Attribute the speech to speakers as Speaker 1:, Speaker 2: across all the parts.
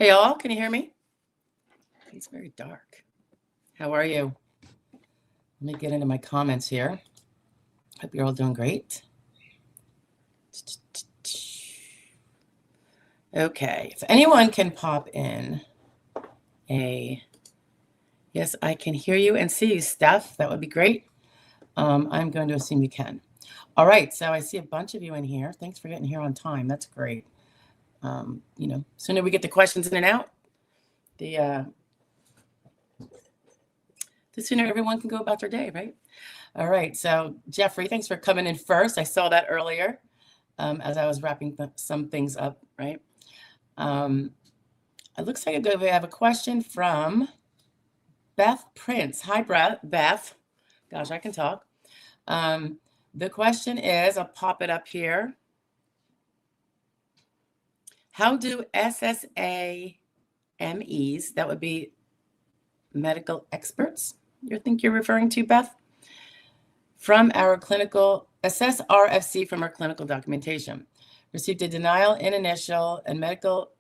Speaker 1: Hey, all, can you hear me? It's very dark. How are you? Let me get into my comments here. Hope you're all doing great. Okay, if anyone can pop in yes, I can hear you and see you, Steph. That would be great. I'm going to assume you can. All right, so I see a bunch of you in here. Thanks for getting here on time. That's great. Sooner we get the questions in and out, the sooner everyone can go about their day, right? All right, so Jeffrey, thanks for coming in first. I saw that earlier as I was wrapping some things up, right? It looks like we have a question from Beth Prince. Hi, Beth. Gosh, I can talk. The question is, I'll pop it up here. How do SSAMEs, that would be medical experts, you think you're referring to, Beth? From our clinical, assess RFC from our clinical documentation. Received a denial in initial and medical,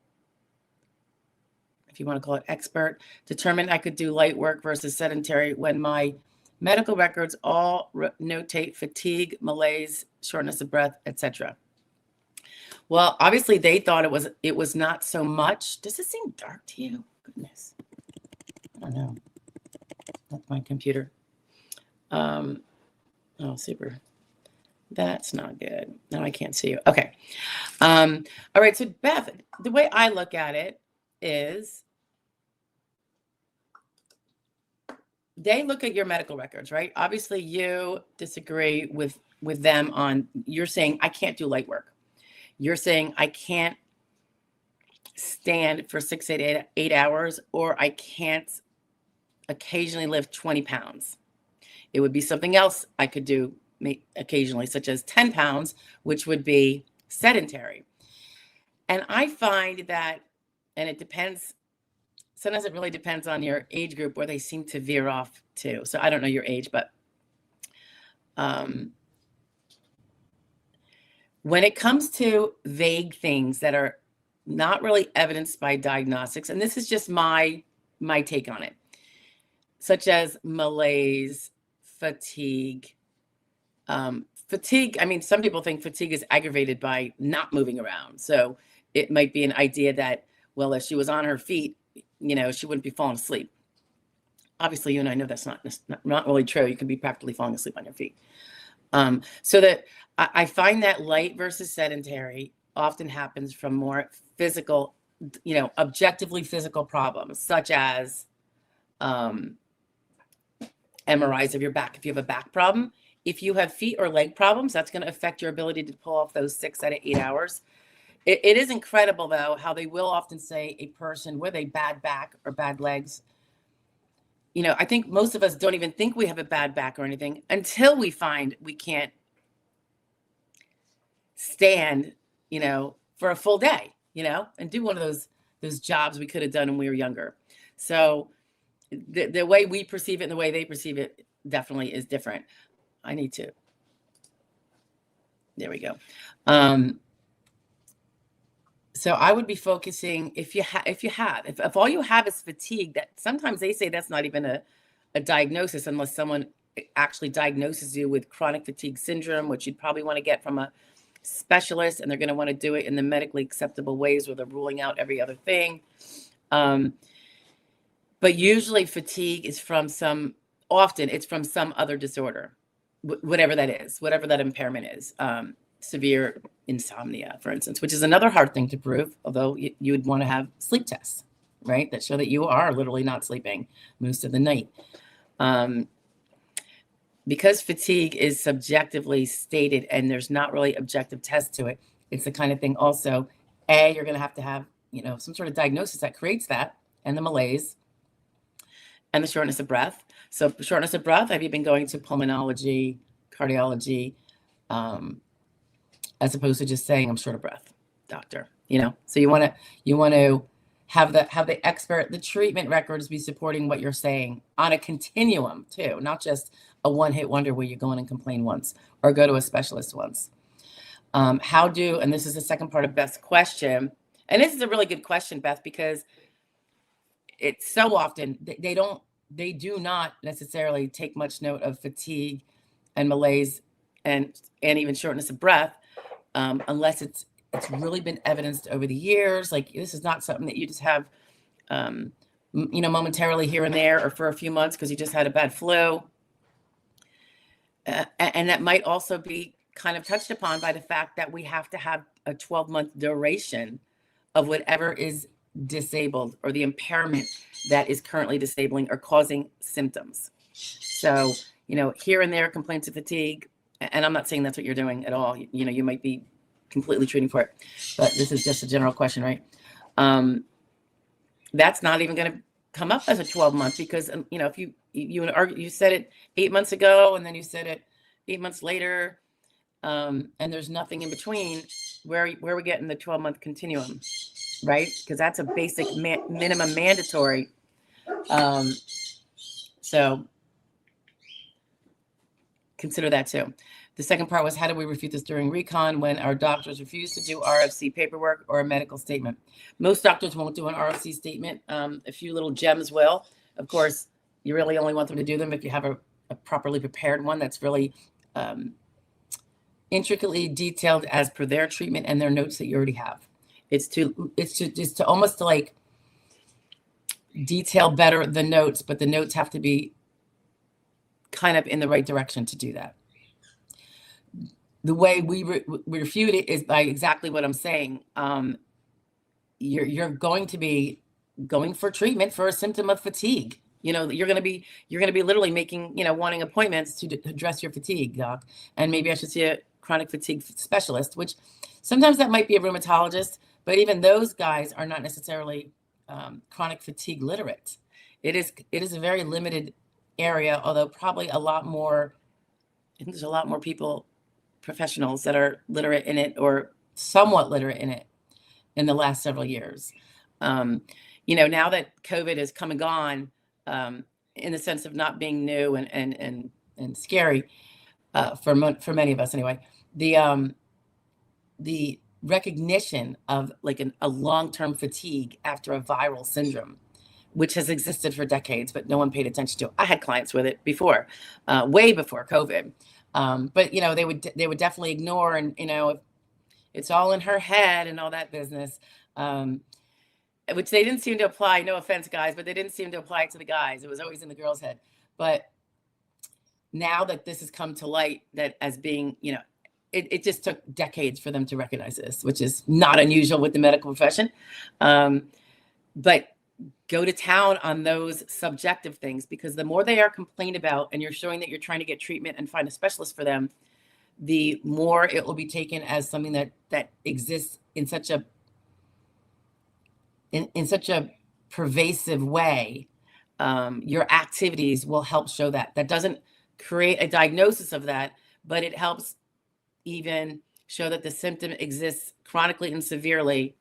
Speaker 1: if you want to call it expert, determined I could do light work versus sedentary when my medical records all notate fatigue, malaise, shortness of breath, etc. Well, obviously they thought it was not so much. Does it seem dark to you? Goodness. I don't know. That's my computer. Oh, super. That's not good. No, I can't see you. Okay. All right. So Beth, the way I look at it is they look at your medical records, right? Obviously you disagree with them on, you're saying, I can't do light work. You're saying I can't stand for 6 to 8 hours, or I can't occasionally lift 20 pounds. It would be something else I could do occasionally, such as 10 pounds, which would be sedentary. And I find that, and it depends, sometimes it really depends on your age group where they seem to veer off to. So I don't know your age, but when it comes to vague things that are not really evidenced by diagnostics, and this is just my take on it, such as malaise, fatigue. Fatigue, I mean, some people think fatigue is aggravated by not moving around. So it might be an idea that, well, if she was on her feet, she wouldn't be falling asleep. Obviously, you and I know that's not really true. You can be practically falling asleep on your feet. So that I find that light versus sedentary often happens from more physical, objectively physical problems, such as MRIs of your back. If you have a back problem, if you have feet or leg problems, that's going to affect your ability to pull off those 6 out of 8 hours. It is incredible, though, how they will often say a person with a bad back or bad legs. I think most of us don't even think we have a bad back or anything until we find we can't stand, for a full day, and do one of those jobs we could have done when we were younger. So the way we perceive it and the way they perceive it definitely is different. There we go. So I would be focusing, if all you have is fatigue, that sometimes they say that's not even a diagnosis unless someone actually diagnoses you with chronic fatigue syndrome, which you'd probably want to get from a specialist, and they're going to want to do it in the medically acceptable ways where they're ruling out every other thing. But usually fatigue is often it's from some other disorder, whatever that is, whatever that impairment is. Severe insomnia, for instance, which is another hard thing to prove, although you would want to have sleep tests, right, that show that you are literally not sleeping most of the night. Because fatigue is subjectively stated and there's not really objective tests to it, it's the kind of thing also, you're going to have, some sort of diagnosis that creates that, and the malaise and the shortness of breath. So shortness of breath, have you been going to pulmonology, cardiology, as opposed to just saying I'm short of breath, doctor, so you want to have the expert, the treatment records be supporting what you're saying on a continuum too, not just a one-hit wonder where you go in and complain once or go to a specialist once. And this is the second part of Beth's question, And this is a really good question, Beth, because it's so often they do not necessarily take much note of fatigue and malaise and even shortness of breath, unless it's really been evidenced over the years. Like, this is not something that you just have, momentarily here and there, or for a few months because you just had a bad flu. And that might also be kind of touched upon by the fact that we have to have a 12-month duration of whatever is disabled, or the impairment that is currently disabling or causing symptoms. So, here and there, complaints of fatigue, and I'm not saying that's what you're doing at all. You might be completely treating for it, but this is just a general question, right? That's not even going to come up as a 12-month, because, if you said it 8 months ago, and then you said it 8 months later, and there's nothing in between, where are we getting the 12-month continuum, right? Because that's a basic minimum mandatory. So consider that too. The second part was, how do we refute this during recon when our doctors refuse to do RFC paperwork or a medical statement? Most doctors won't do an RFC statement. A few little gems will. Of course, you really only want them to do them if you have a properly prepared one that's really intricately detailed as per their treatment and their notes that you already have. It's to almost like detail better the notes, but the notes have to be kind of in the right direction to do that. The way we refute it is by exactly what I'm saying. You're going to be going for treatment for a symptom of fatigue. You're going to be literally making, wanting appointments to address your fatigue, doc. And maybe I should see a chronic fatigue specialist, which sometimes that might be a rheumatologist, but even those guys are not necessarily chronic fatigue literate. It is a very limited area, although probably a lot more. I think there's a lot more people, professionals, that are literate in it, or somewhat literate in it, in the last several years. Now that COVID has come and gone, in the sense of not being new and scary, for many of us anyway, the recognition of like a long-term fatigue after a viral syndrome, which has existed for decades, but no one paid attention to. I had clients with it before, way before COVID. But they would definitely ignore, and it's all in her head and all that business, which they didn't seem to apply. No offense, guys, but they didn't seem to apply it to the guys. It was always in the girl's head. But now that this has come to light, that as being, it just took decades for them to recognize this, which is not unusual with the medical profession. But go to town on those subjective things, because the more they are complained about, and you're showing that you're trying to get treatment and find a specialist for them, the more it will be taken as something that exists in such a pervasive way. Your activities will help show that. That doesn't create a diagnosis of that, but it helps even show that the symptom exists chronically and severely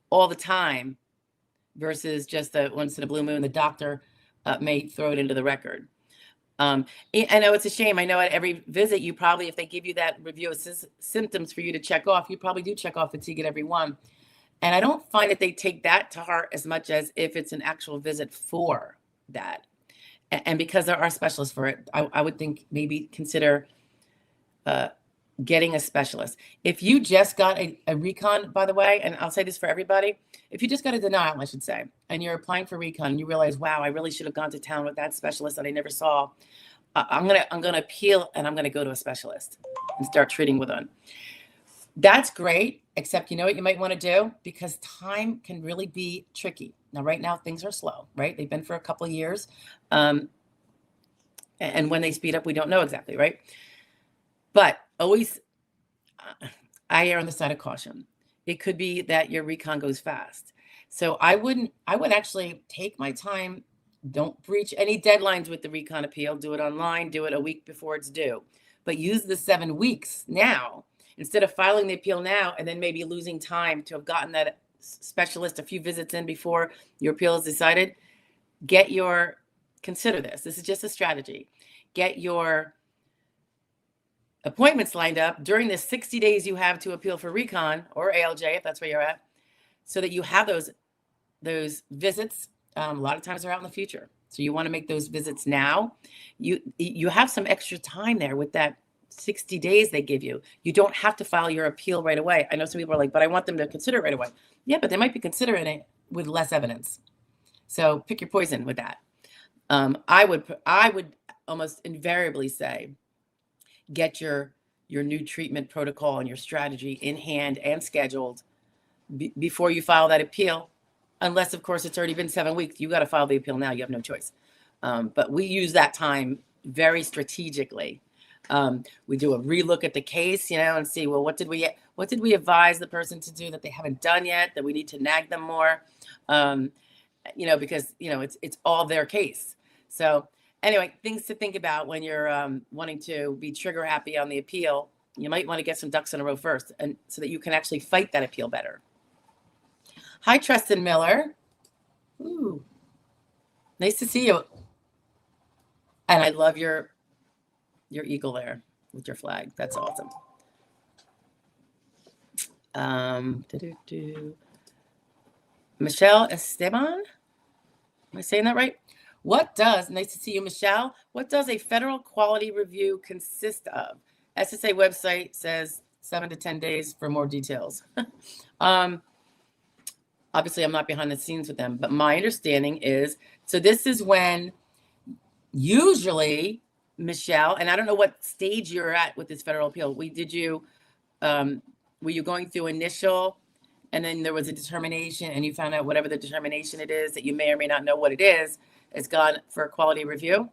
Speaker 1: all the time, versus just a once in a blue moon, the doctor may throw it into the record. I know it's a shame. I know at every visit, you probably, if they give you that review of symptoms for you to check off, you probably do check off fatigue at every one. And I don't find that they take that to heart as much as if it's an actual visit for that. And because there are specialists for it, I would think maybe consider getting a specialist. If you just got a recon, by the way, and I'll say this for everybody, if you just got a denial, I should say, and you're applying for recon, and you realize, wow, I really should have gone to town with that specialist that I never saw, I'm gonna appeal, and I'm gonna go to a specialist and start treating with them. That's great, except you know what you might want to do, because time can really be tricky. Now, right now, things are slow, right? They've been for a couple of years. And when they speed up, we don't know exactly, right? But always, I err on the side of caution. It could be that your recon goes fast. So I would actually take my time. Don't breach any deadlines with the recon appeal. Do it online, do it a week before it's due. But use the 7 weeks now, instead of filing the appeal now and then maybe losing time to have gotten that specialist a few visits in before your appeal is decided. Consider this. This is just a strategy. Get your appointments lined up during the 60 days you have to appeal for recon or ALJ, if that's where you're at. so that you have those visits. A lot of times they're out in the future. So you want to make those visits now. You have some extra time there with that 60 days they give you. You don't have to file your appeal right away. I know some people are like, but I want them to consider it right away. Yeah, but they might be considering it with less evidence. So pick your poison with that. I would almost invariably say, get your new treatment protocol and your strategy in hand and scheduled before you file that appeal. Unless, of course, it's already been 7 weeks. You got to file the appeal now. You have no choice. But we use that time very strategically. We do a relook at the case, and see, well, what did we advise the person to do that they haven't done yet, that we need to nag them more, because, it's all their case. So anyway, things to think about when you're wanting to be trigger happy on the appeal. You might want to get some ducks in a row first, and so that you can actually fight that appeal better. Hi, Tristan Miller. Ooh, nice to see you. And I love your eagle there with your flag. That's awesome. Michelle Esteban. Am I saying that right? Nice to see you, Michelle. What does a federal quality review consist of? SSA website says 7 to 10 days for more details. Obviously, I'm not behind the scenes with them, but my understanding is, so this is when usually, Michelle, and I don't know what stage you're at with this federal appeal. Were you going through initial, and then there was a determination, and you found out whatever the determination it is that you may or may not know what it is gone for a quality review?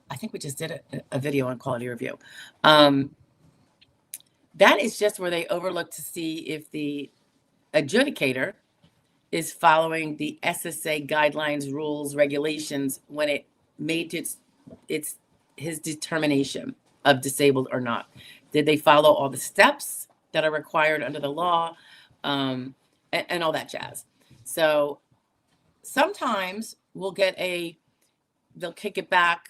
Speaker 1: I think we just did a video on quality review. That is just where they overlook to see if the adjudicator is following the SSA guidelines, rules, regulations when it made his determination of disabled or not. Did they follow all the steps that are required under the law, and all that jazz? So sometimes we'll get they'll kick it back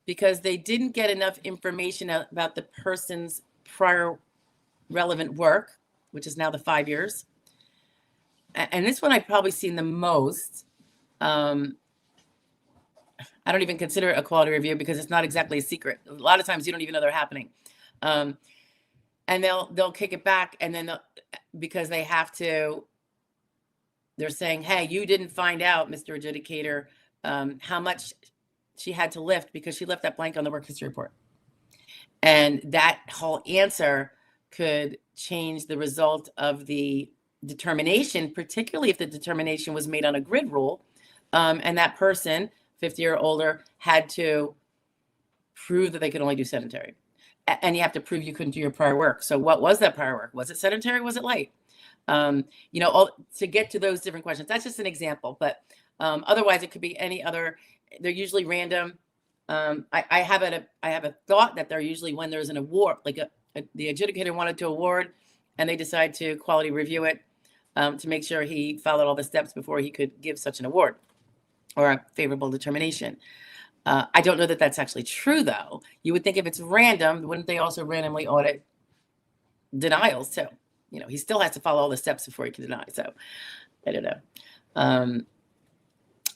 Speaker 1: because they didn't get enough information about the person's prior relevant work, which is now the 5 years. And this one I've probably seen the most. I don't even consider it a quality review because it's not exactly a secret. A lot of times you don't even know they're happening. And they'll kick it back, and then because they have to, they're saying, hey, you didn't find out, Mr. Adjudicator, how much she had to lift because she left that blank on the work history report. And that whole answer could change the result of the determination, particularly if the determination was made on a grid rule, and that person, 50 or older, had to prove that they could only do sedentary. And you have to prove you couldn't do your prior work. So what was that prior work? Was it sedentary? Was it light? To get to those different questions. That's just an example, but otherwise it could be any other. They're usually random. I have a thought that they're usually when there's an award, like the adjudicator wanted to award, and they decide to quality review it to make sure he followed all the steps before he could give such an award or a favorable determination. I don't know that that's actually true, though. You would think if it's random, wouldn't they also randomly audit denials too? He still has to follow all the steps before he can deny. So I don't know.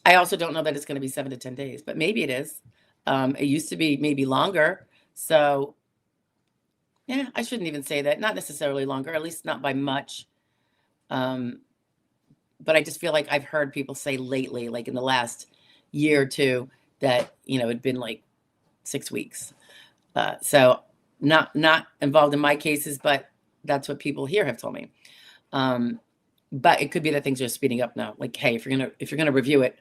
Speaker 1: I also don't know that it's going to be 7 to 10 days, but maybe it is. It used to be maybe longer. So yeah, I shouldn't even say that. Not necessarily longer, at least not by much. But I just feel like I've heard people say lately, like in the last year or two, that, it'd been like 6 weeks. So not involved in my cases, but that's what people here have told me. But it could be that things are speeding up now. Like, hey, if you're gonna review it,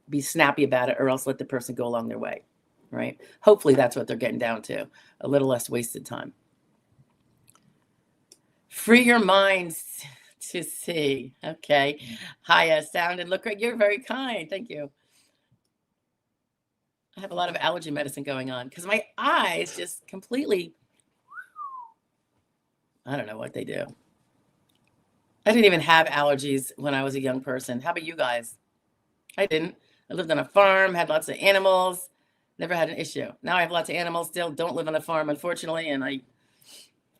Speaker 1: be snappy about it, or else let the person go along their way, right? Hopefully that's what they're getting down to, a little less wasted time. Free your minds to see. Okay. Hi, sound and look great. You're very kind. Thank you. I have a lot of allergy medicine going on because my eyes just completely, I don't know what they do. I didn't even have allergies when I was a young person. How about you guys? I didn't. I lived on a farm, had lots of animals, never had an issue. Now I have lots of animals still, don't live on a farm, unfortunately, and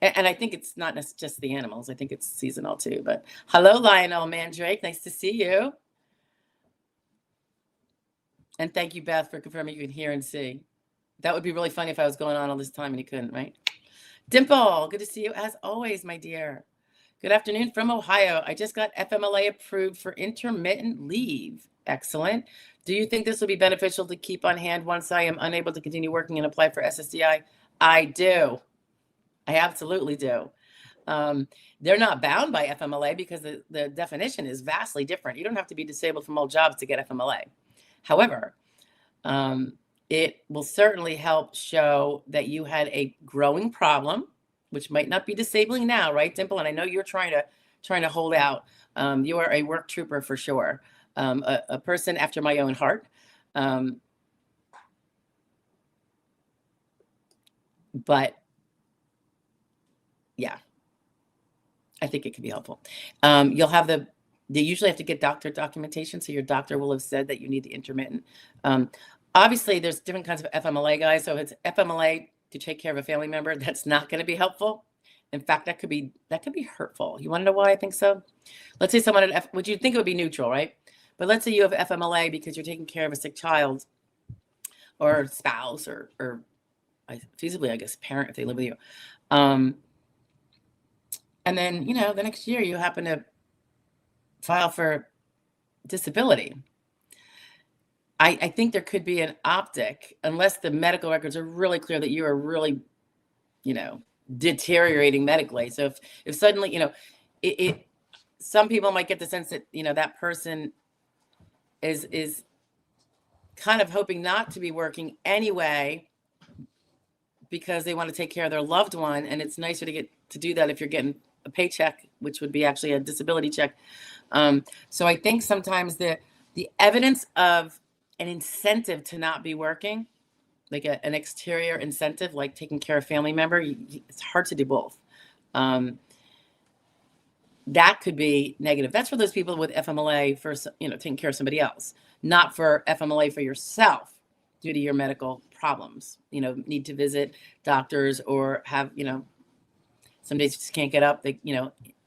Speaker 1: And I think it's not just the animals. I think it's seasonal too. But hello, Lionel Mandrake. Nice to see you. And thank you, Beth, for confirming you can hear and see. That would be really funny if I was going on all this time and you couldn't, right? Dimple, good to see you as always, my dear. Good afternoon from Ohio. I just got FMLA approved for intermittent leave. Excellent. Do you think this will be beneficial to keep on hand once I am unable to continue working and apply for SSDI? I do. I absolutely do. They're not bound by FMLA because the definition is vastly different. You don't have to be disabled from all jobs to get FMLA. However, it will certainly help show that you had a growing problem, which might not be disabling now, right, Dimple? And I know you're trying to hold out. You are a work trooper for sure, a person after my own heart. But yeah, I think it could be helpful. You'll have they usually have to get doctor documentation, so your doctor will have said that you need the intermittent. Obviously, there's different kinds of FMLA, guys. So if it's FMLA to take care of a family member, that's not going to be helpful. In fact, that could be hurtful. You want to know why I think so? Let's say someone would you think it would be neutral, right? But let's say you have FMLA because you're taking care of a sick child or spouse or feasibly, I guess, parent if they live with you. And then, the next year you happen to file for disability. I think there could be an optic, unless the medical records are really clear that you are really, deteriorating medically. So if suddenly, some people might get the sense that, that person is kind of hoping not to be working anyway because they want to take care of their loved one. And it's nicer to get to do that if you're getting a paycheck, which would be actually a disability check. So I think sometimes the evidence of an incentive to not be working, like an exterior incentive, like taking care of a family member, it's hard to do both. That could be negative. That's for those people with FMLA for, taking care of somebody else, not for FMLA for yourself due to your medical problems, need to visit doctors or have, some days you just can't get up,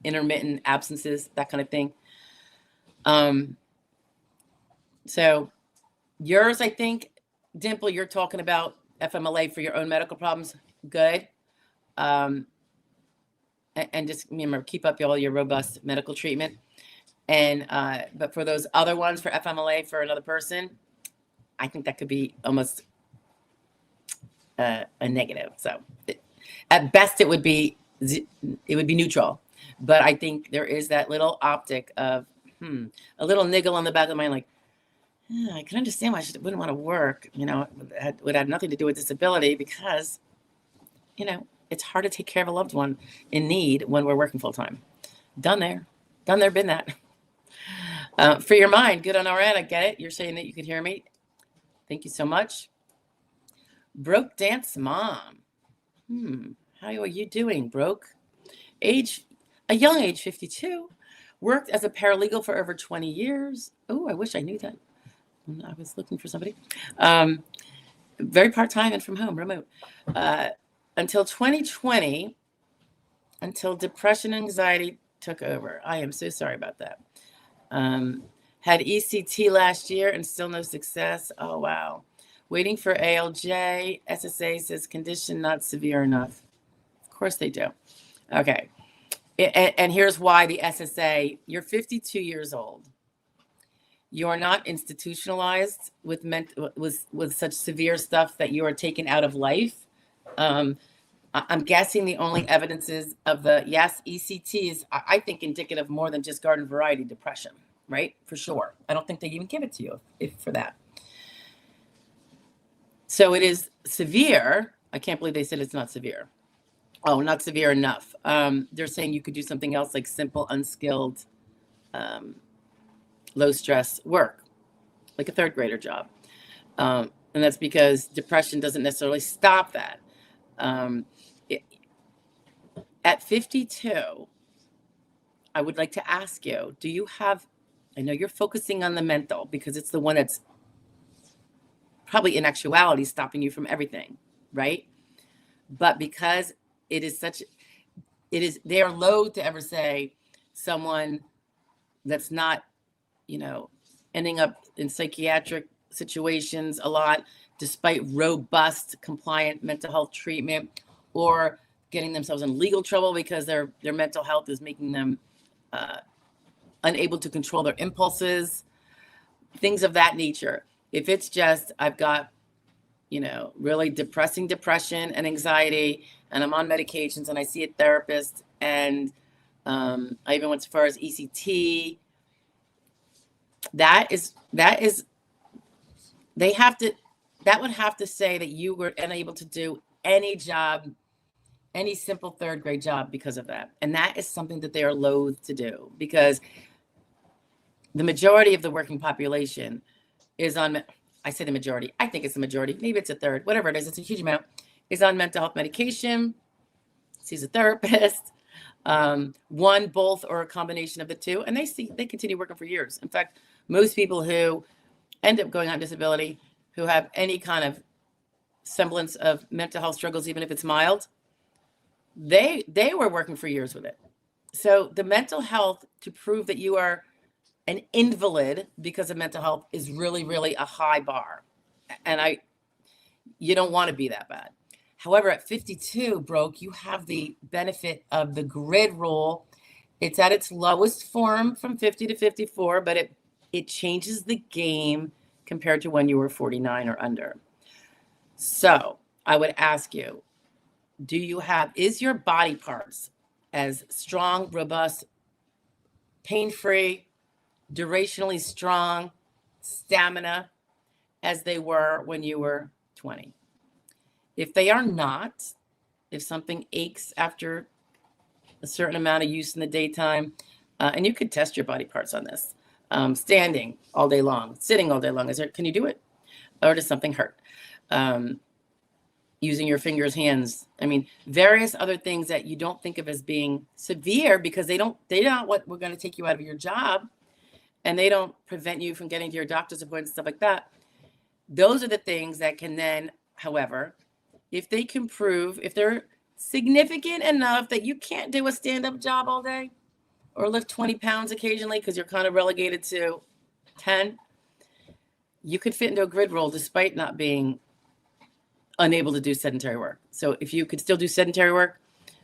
Speaker 1: intermittent absences, that kind of thing. So yours, I think, Dimple, you're talking about FMLA for your own medical problems. Good. And just remember, keep up all your robust medical treatment. And, but for those other ones for FMLA for another person, I think that could be almost a negative. So at best it would be neutral, but I think there is that little optic of, a little niggle on the back of the mind, like, I can understand why I wouldn't want to work, it would have nothing to do with disability because, it's hard to take care of a loved one in need when we're working full time. Done there, been that. For your mind, good on our end, I get it. You're saying that you could hear me. Thank you so much. Broke Dance Mom. How are you doing, Broke? A young age, 52. Worked as a paralegal for over 20 years. Oh, I wish I knew that. I was looking for somebody. Very part-time and from home, remote. Until 2020, until depression and anxiety took over. I am so sorry about that. Had ECT last year and still no success. Oh, wow. Waiting for ALJ. SSA says condition not severe enough. Of course they do. Okay. And here's why the SSA, you're 52 years old. You're not institutionalized with such severe stuff that you are taken out of life. I'm guessing the only evidence is of ECT is, I think, indicative more than just garden variety depression, right? For sure. I don't think they even give it to you for that. So it is severe. I can't believe they said it's not severe. Oh, not severe enough. They're saying you could do something else like simple, unskilled, low stress work, like a third grader job. And that's because depression doesn't necessarily stop that. At 52, I would like to ask you, do you have, I know you're focusing on the mental because it's the one that's probably in actuality stopping you from everything, right? But because it is such, they are loath to ever say someone that's not, ending up in psychiatric situations a lot, despite robust, compliant mental health treatment, or getting themselves in legal trouble because their mental health is making them unable to control their impulses, things of that nature. If it's just, I've got, really depression and anxiety, and I'm on medications and I see a therapist, and I even went as far as ECT, that would have to say that you were unable to do any job, any simple third grade job because of that. And that is something that they are loath to do, because the majority of the working population is on, I say the majority, I think it's the majority, maybe it's a third, whatever it is, it's a huge amount, is on mental health medication, sees a therapist, one, both, or a combination of the two, and they continue working for years. In fact, most people who end up going on disability, who have any kind of semblance of mental health struggles, even if it's mild, they were working for years with it. So the mental health, to prove that you are an invalid because of mental health, is really, really a high bar. And you don't want to be that bad. However, at 52, Broke, you have the benefit of the grid rule. It's at its lowest form from 50 to 54, but it changes the game compared to when you were 49 or under. So I would ask you, is your body parts as strong, robust, pain-free, durationally strong, stamina as they were when you were 20? If they are not, if something aches after a certain amount of use in the daytime, and you could test your body parts on this, standing all day long, sitting all day long, can you do it? Or does something hurt? Using your fingers, hands, various other things that you don't think of as being severe, because they're not what we're going to take you out of your job, and they don't prevent you from getting to your doctor's appointments, stuff like that. Those are the things that can then, however, if they can prove, if they're significant enough that you can't do a stand-up job all day or lift 20 pounds occasionally because you're kind of relegated to 10, you could fit into a grid role despite not being unable to do sedentary work. So if you could still do sedentary work,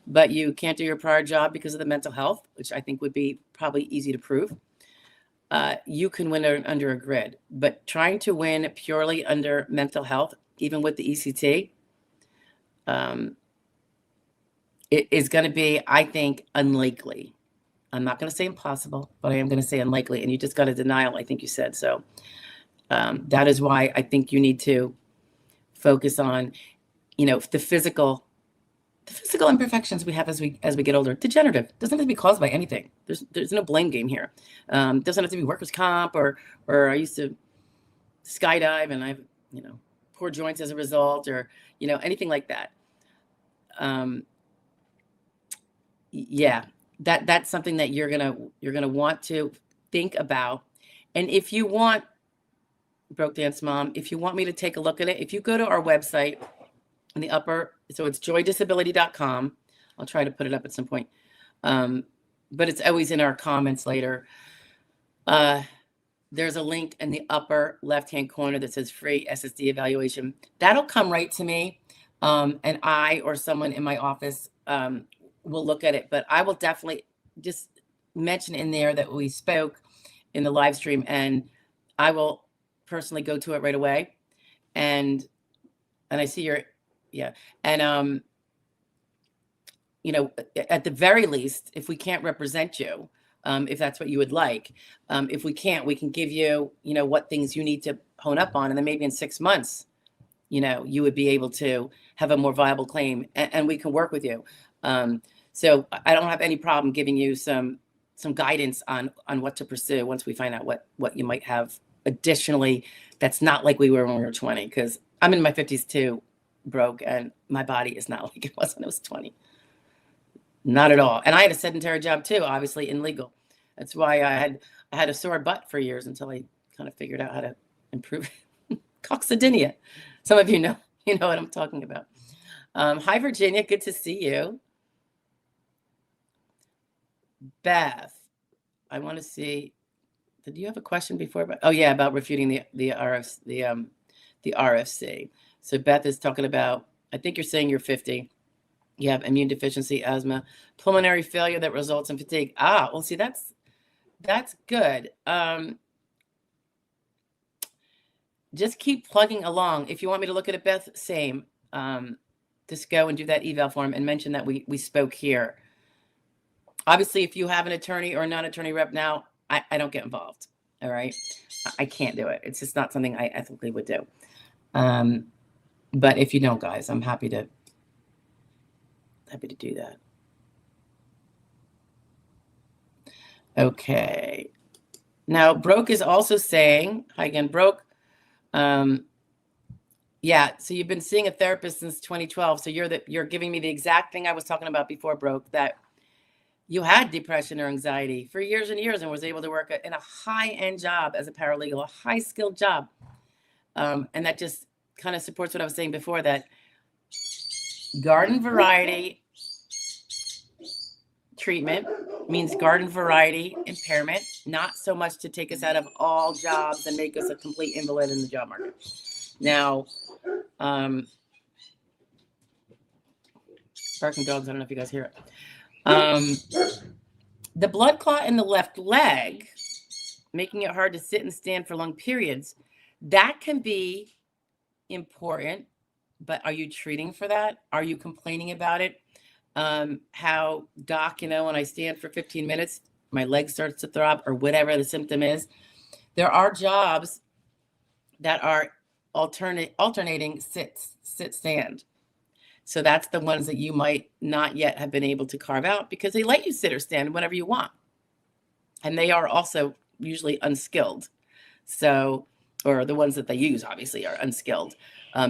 Speaker 1: but you can't do your prior job because of the mental health, which I think would be probably easy to prove, you can win under a grid. But trying to win purely under mental health, even with the ECT, it is going to be, I think, unlikely. I'm not going to say impossible, but I am going to say unlikely. And you just got a denial, I think you said. So that is why I think you need to focus on, the physical imperfections we have as we get older. Degenerative doesn't have to be caused by anything. There's no blame game here. Doesn't have to be workers' comp or I used to skydive and I've poor joints as a result, or anything like that. That's something that you're gonna want to think about. And if you want, Broke Dance Mom, if you want me to take a look at it, if you go to our website in the upper, so it's joydisability.com. I'll try to put it up at some point. But it's always in our comments later. There's a link in the upper left-hand corner that says free SSD evaluation. That'll come right to me. And I or someone in my office will look at it. But I will definitely just mention in there that we spoke in the live stream, and I will personally go to it right away. And I see your, and at the very least, if we can't represent you, if that's what you would like, if we can't, we can give you, what things you need to hone up on, and then maybe in 6 months, you would be able to have a more viable claim, and we can work with you. So I don't have any problem giving you some guidance on what to pursue once we find out what you might have additionally that's not like we were when we were 20, because I'm in my 50s too, Broke, and my body is not like it was when I was 20. Not at all. And I had a sedentary job too, obviously in legal. That's why I had a sore butt for years until I kind of figured out how to improve it. Coccydynia. Some of you know what I'm talking about. Hi, Virginia. Good to see you. Beth, I want to see. Did you have a question before? Oh yeah, about refuting the RFC. So Beth is talking about. I think you're saying you're 50. You have immune deficiency, asthma, pulmonary failure that results in fatigue. Ah, well, see, that's good. Just keep plugging along. If you want me to look at it, Beth, same. Just go and do that eval form and mention that we spoke here. Obviously, if you have an attorney or a non-attorney rep now, I don't get involved. All right. I can't do it. It's just not something I ethically would do. But if you don't, guys, I'm happy to do that. Okay. Now, Broke is also saying, hi again, Broke. Yeah, so you've been seeing a therapist since 2012. So you're giving me the exact thing I was talking about before, Broke, that you had depression or anxiety for years and years and was able to work in a high-end job as a paralegal, a high-skilled job. And that just kind of supports what I was saying before, that garden variety treatment means garden variety impairment, not so much to take us out of all jobs and make us a complete invalid in the job market. Now, barking dogs, I don't know if you guys hear it. The blood clot in the left leg, making it hard to sit and stand for long periods, that can be important, but are you treating for that? Are you complaining about it? How, doc, when I stand for 15 minutes, my leg starts to throb, or whatever the symptom is. There are jobs that are alternating sit, stand. So that's the ones that you might not yet have been able to carve out because they let you sit or stand whenever you want. And they are also usually unskilled. So, or the ones that they use obviously are unskilled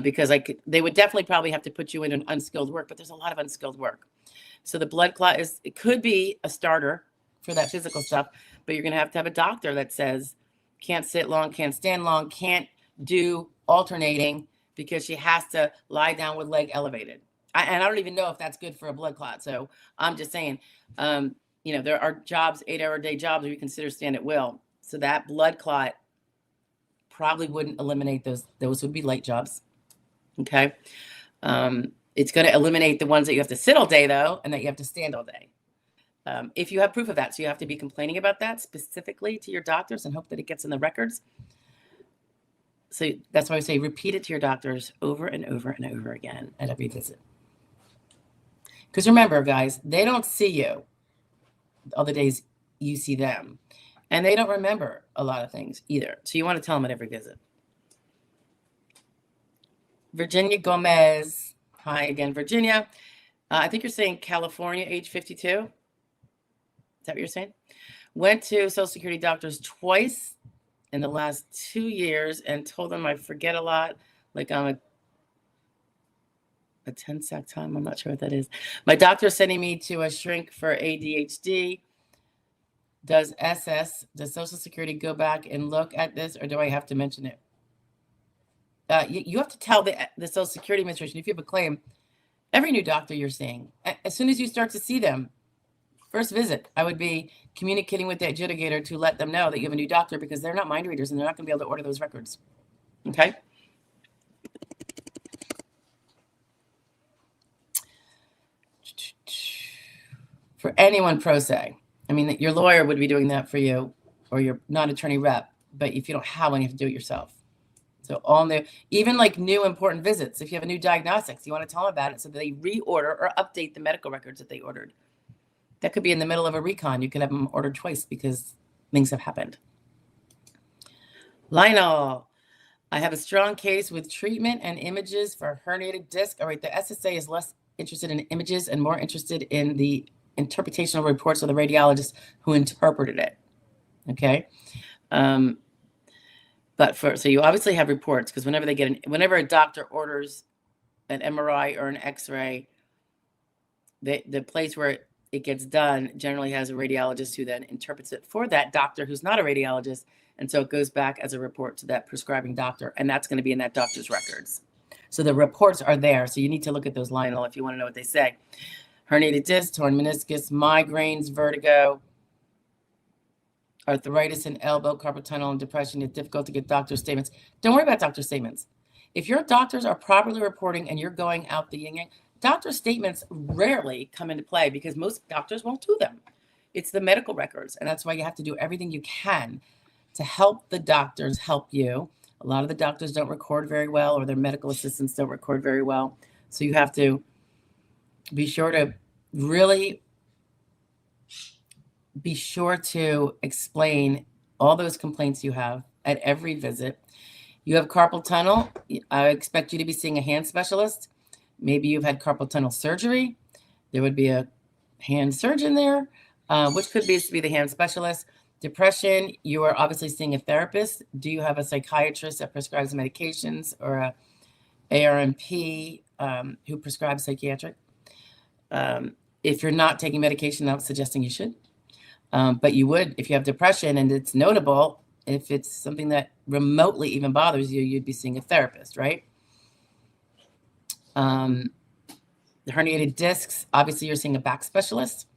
Speaker 1: because they would definitely probably have to put you in an unskilled work, but there's a lot of unskilled work. So the blood clot it could be a starter for that physical stuff, but you're going to have a doctor that says can't sit long, can't stand long, can't do alternating because she has to lie down with leg elevated. And I don't even know if that's good for a blood clot. So I'm just saying, there are jobs, 8-hour-a-day jobs where you consider stand at will. So that blood clot probably wouldn't eliminate those. Those would be light jobs. Okay. It's going to eliminate the ones that you have to sit all day, though, and that you have to stand all day. If you have proof of that. So you have to be complaining about that specifically to your doctors and hope that it gets in the records. So that's why I say repeat it to your doctors over and over and over again at every visit. Because remember, guys, they don't see you all the days you see them. And they don't remember a lot of things either. So you want to tell them at every visit. Virginia Gomez. Hi again, Virginia. I think you're saying California, age 52. Is that what you're saying? Went to Social Security doctors twice in the last 2 years and told them I forget a lot. Like I'm a 10-sack time. I'm not sure what that is. My doctor is sending me to a shrink for ADHD. Does Social Security go back and look at this, or do I have to mention it? You have to tell the Social Security Administration if you have a claim. Every new doctor you're seeing, as soon as you start to see them, first visit, I would be communicating with the adjudicator to let them know that you have a new doctor because they're not mind readers and they're not going to be able to order those records. Okay? For anyone pro se, I mean, your lawyer would be doing that for you, or your non-attorney rep, but if you don't have one, you have to do it yourself. So all new, even like new important visits, if you have a new diagnostics, you want to tell them about it so that they reorder or update the medical records that they ordered. That could be in the middle of a recon. You could have them ordered twice because things have happened. Lionel, I have a strong case with treatment and images for herniated disc. All right, the SSA is less interested in images and more interested in the interpretational reports of the radiologist who interpreted it. Okay. So you obviously have reports because whenever a doctor orders an MRI or an X-ray, the place where it gets done generally has a radiologist who then interprets it for that doctor who's not a radiologist. And so it goes back as a report to that prescribing doctor, and that's going to be in that doctor's records. So the reports are there. So you need to look at those, Lionel, if you want to know what they say. herniated disc, torn meniscus, migraines, vertigo, arthritis in elbow, carpal tunnel, and depression. It's difficult to get doctor statements. Don't worry about doctor statements. If your doctors are properly reporting and you're going out the yin yang, doctor statements rarely come into play because most doctors won't do them. It's the medical records, and that's why you have to do everything you can to help the doctors help you. A lot of the doctors don't record very well, or their medical assistants don't record very well. So you have to be sure to really be sure to explain all those complaints you have at every visit. You have carpal tunnel. I expect you to be seeing a hand specialist. Maybe you've had carpal tunnel surgery. There would be a hand surgeon there, which could be the hand specialist. Depression, you are obviously seeing a therapist. Do you have a psychiatrist that prescribes medications, or a ARMP who prescribes psychiatric? If you're not taking medication, I'm suggesting you should. But you would, if you have depression, and it's notable, if it's something that remotely even bothers you, you'd be seeing a therapist, right? The herniated discs, obviously you're seeing a back specialist.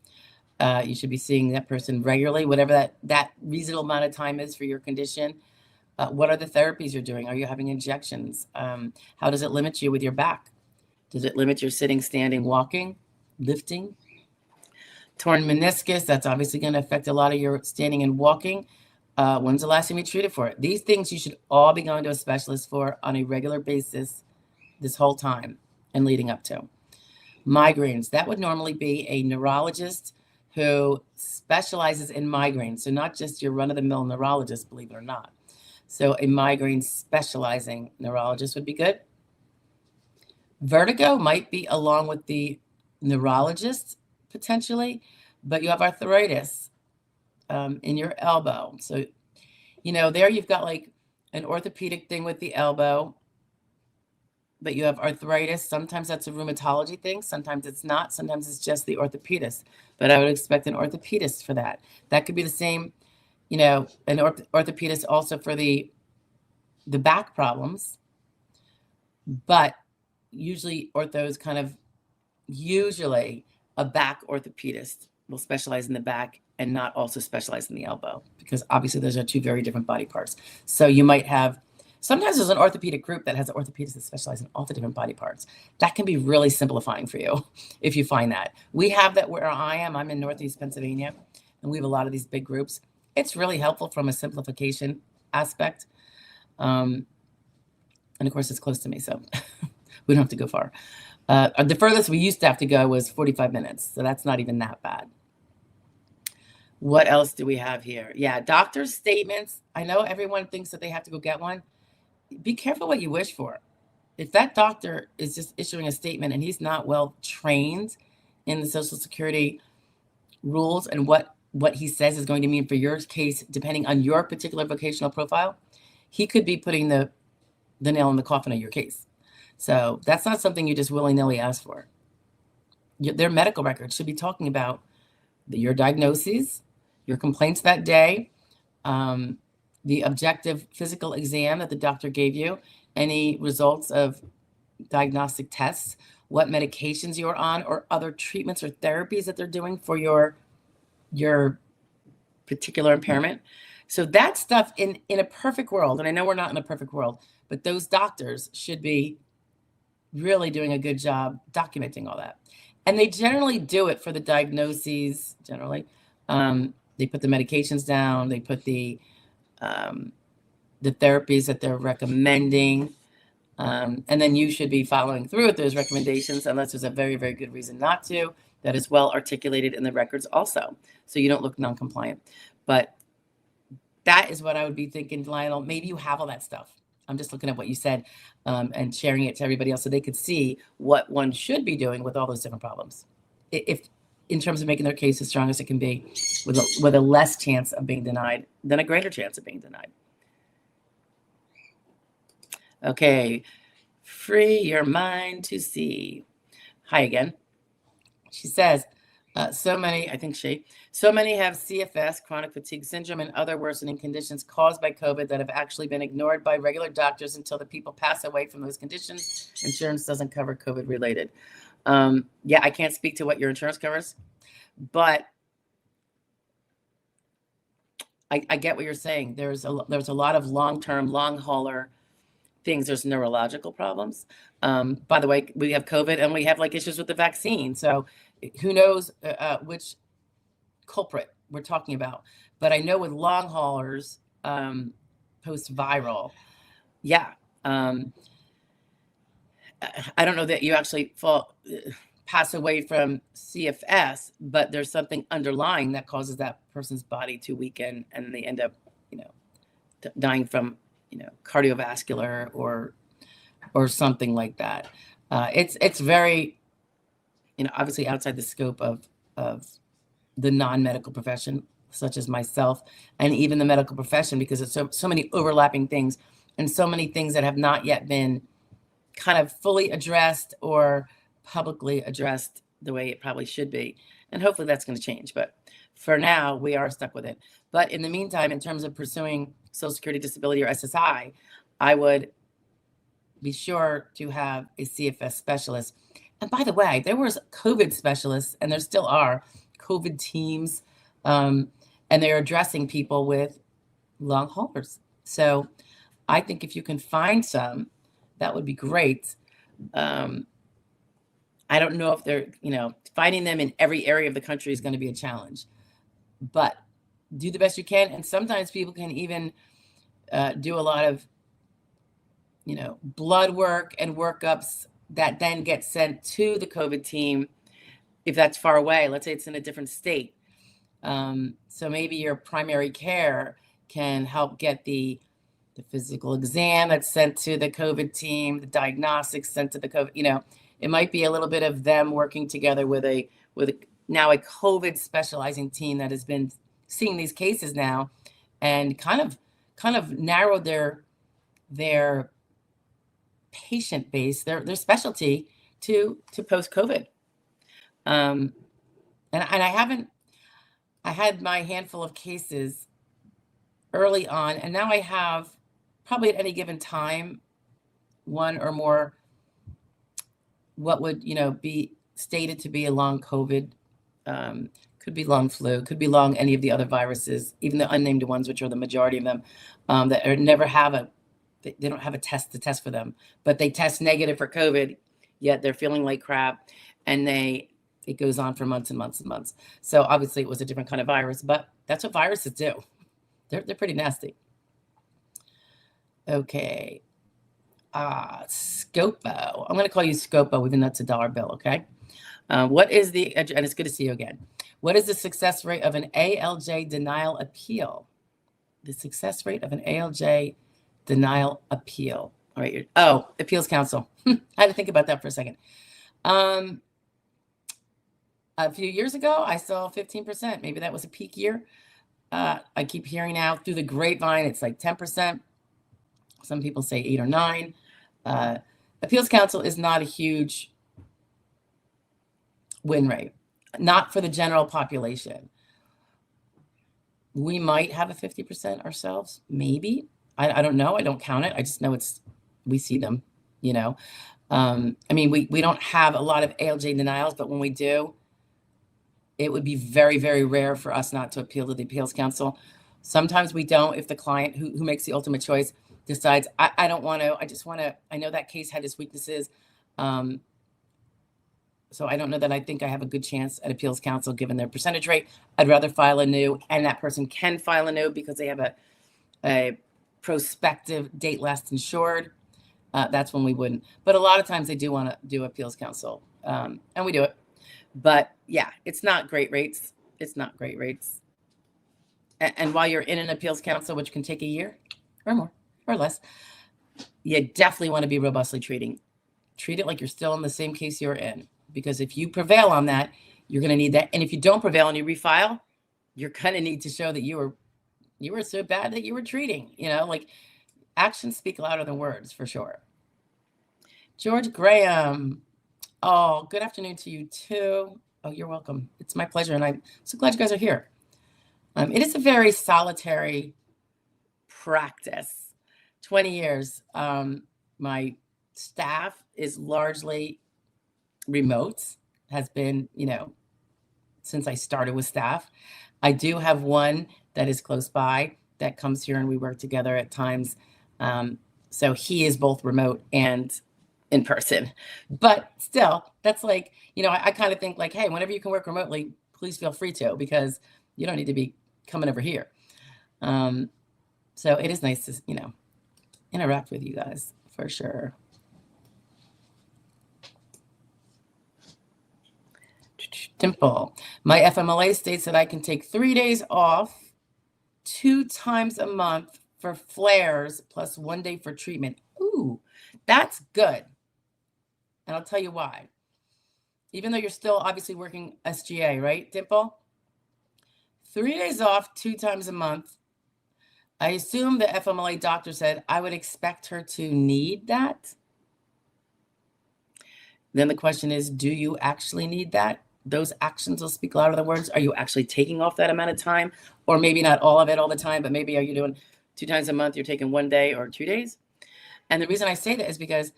Speaker 1: You should be seeing that person regularly, whatever that reasonable amount of time is for your condition. What are the therapies you're doing? Are you having injections? How does it limit you with your back? Does it limit your sitting, standing, walking, lifting? Torn meniscus, that's obviously going to affect a lot of your standing and walking. When's the last time you treated for it? These things you should all be going to a specialist for on a regular basis this whole time and leading up to. Migraines, that would normally be a neurologist who specializes in migraines. So not just your run-of-the-mill neurologist, believe it or not. So a migraine specializing neurologist would be good. Vertigo might be along with the neurologist potentially, but you have arthritis in your elbow. So, there you've got like an orthopedic thing with the elbow, but you have arthritis. Sometimes that's a rheumatology thing. Sometimes it's not. Sometimes it's just the orthopedist, but I would expect an orthopedist for that. That could be the same, an orthopedist also for the back problems, but usually a back orthopedist will specialize in the back and not also specialize in the elbow, because obviously those are two very different body parts. So you might have, sometimes there's an orthopedic group that has an orthopedist that specializes in all the different body parts. That can be really simplifying for you if you find that. We have that where I am. I'm in Northeast Pennsylvania, and we have a lot of these big groups. It's really helpful from a simplification aspect. And of course, it's close to me, so we don't have to go far. The furthest we used to have to go was 45 minutes. So that's not even that bad. What else do we have here? Yeah, doctor's statements. I know everyone thinks that they have to go get one. Be careful what you wish for. If that doctor is just issuing a statement and he's not well trained in the Social Security rules and what he says is going to mean for your case, depending on your particular vocational profile, he could be putting the nail in the coffin of your case. So that's not something you just willy-nilly ask for. Their medical records should be talking about your diagnoses, your complaints that day, the objective physical exam that the doctor gave you, any results of diagnostic tests, what medications you're on, or other treatments or therapies that they're doing for your particular impairment. So that stuff in a perfect world, and I know we're not in a perfect world, but those doctors should be really doing a good job documenting all that. And they generally do it for the diagnoses, generally. They put the medications down, they put the therapies that they're recommending, and then you should be following through with those recommendations unless there's a very, very good reason not to. That is well articulated in the records also, so you don't look non-compliant. But that is what I would be thinking, Lionel. Maybe you have all that stuff. I'm just looking at what you said and sharing it to everybody else so they could see what one should be doing with all those different problems. If in terms of making their case as strong as it can be, with a less chance of being denied than a greater chance of being denied. Okay, free your mind to see. Hi again. She says, so many have CFS, chronic fatigue syndrome, and other worsening conditions caused by COVID that have actually been ignored by regular doctors until the people pass away from those conditions. Insurance doesn't cover COVID related. Yeah, I can't speak to what your insurance covers, but I get what you're saying. There's a lot of long-term, long hauler things. There's neurological problems. By the way, we have COVID and we have like issues with the vaccine. So who knows which culprit we're talking about. But I know with long haulers, post-viral, yeah. I don't know that you actually pass away from CFS, but there's something underlying that causes that person's body to weaken, and they end up, dying from, cardiovascular or something like that. It's very, obviously outside the scope of the non-medical profession, such as myself, and even the medical profession, because it's so many overlapping things and so many things that have not yet been kind of fully addressed or publicly addressed the way it probably should be. And hopefully that's going to change. But for now, we are stuck with it. But in the meantime, in terms of pursuing Social Security Disability or SSI, I would be sure to have a CFS specialist. And by the way, there was COVID specialists, and there still are COVID teams, and they're addressing people with long haulers. So I think if you can find some, that would be great. I don't know if they're, finding them in every area of the country is going to be a challenge, but do the best you can. And sometimes people can even do a lot of, blood work and workups that then get sent to the COVID team if that's far away. Let's say it's in a different state. So maybe your primary care can help get the physical exam that's sent to the COVID team, the diagnostics sent to the COVID, it might be a little bit of them working together with now a COVID specializing team that has been seeing these cases now and kind of narrowed their patient base, their specialty to post-COVID. And I had my handful of cases early on, and now I have probably at any given time, one or more, what would, be stated to be a long COVID, could be long flu, could be long any of the other viruses, even the unnamed ones, which are the majority of them, that they don't have a test to test for them, but they test negative for COVID, yet they're feeling like crap, and it goes on for months and months and months. So obviously it was a different kind of virus, but that's what viruses do. They're pretty nasty. Okay. Scopo. I'm going to call you Scopo, even though it's a dollar bill, okay? What is and it's good to see you again. What is the success rate of an ALJ denial appeal? The success rate of an ALJ denial appeal. All right. Appeals counsel. I had to think about that for a second. A few years ago, I saw 15%. Maybe that was a peak year. I keep hearing now through the grapevine, it's like 10%. Some people say 8 or 9. Appeals counsel is not a huge win rate, not for the general population. We might have a 50% ourselves, maybe. I don't know. I don't count it. I just know we see them, we don't have a lot of ALJ denials, but when we do, it would be very, very rare for us not to appeal to the appeals counsel. Sometimes we don't, if the client who makes the ultimate choice decides, I don't want to, I know that case had its weaknesses. So I don't know that I think I have a good chance at appeals counsel given their percentage rate. I'd rather file anew, and that person can file anew because they have a prospective date last insured. That's when we wouldn't. But a lot of times they do want to do appeals counsel, and we do it. But yeah, it's not great rates. It's not great rates. And while you're in an appeals counsel, which can take a year or more or less, you definitely want to be robustly treating. Treat it like you're still in the same case you're in. Because if you prevail on that, you're going to need that. And if you don't prevail and you refile, you're going to need to show that you were so bad that you were treating. Like actions speak louder than words, for sure. George Graham. Oh, good afternoon to you too. Oh, you're welcome. It's my pleasure. And I'm so glad you guys are here. It is a very solitary practice. 20 years. My staff is largely remote, has been, since I started with staff. I do have one that is close by that comes here and we work together at times. So he is both remote and in person. But still, that's like, I kind of think like, hey, whenever you can work remotely, please feel free to, because you don't need to be coming over here. So it is nice to, interact with you guys for sure. Dimple, my FMLA states that I can take 3 days off 2 times a month for flares plus 1 day for treatment. Ooh, that's good. And I'll tell you why. Even though you're still obviously working SGA, right, Dimple? 3 days off 2 times a month. I assume the FMLA doctor said I would expect her to need that. Then the question is, do you actually need that? Those actions will speak louder than words. Are you actually taking off that amount of time? Or maybe not all of it all the time, but maybe are you doing 2 times a month, you're taking 1 day or 2 days? And the reason I say that is because,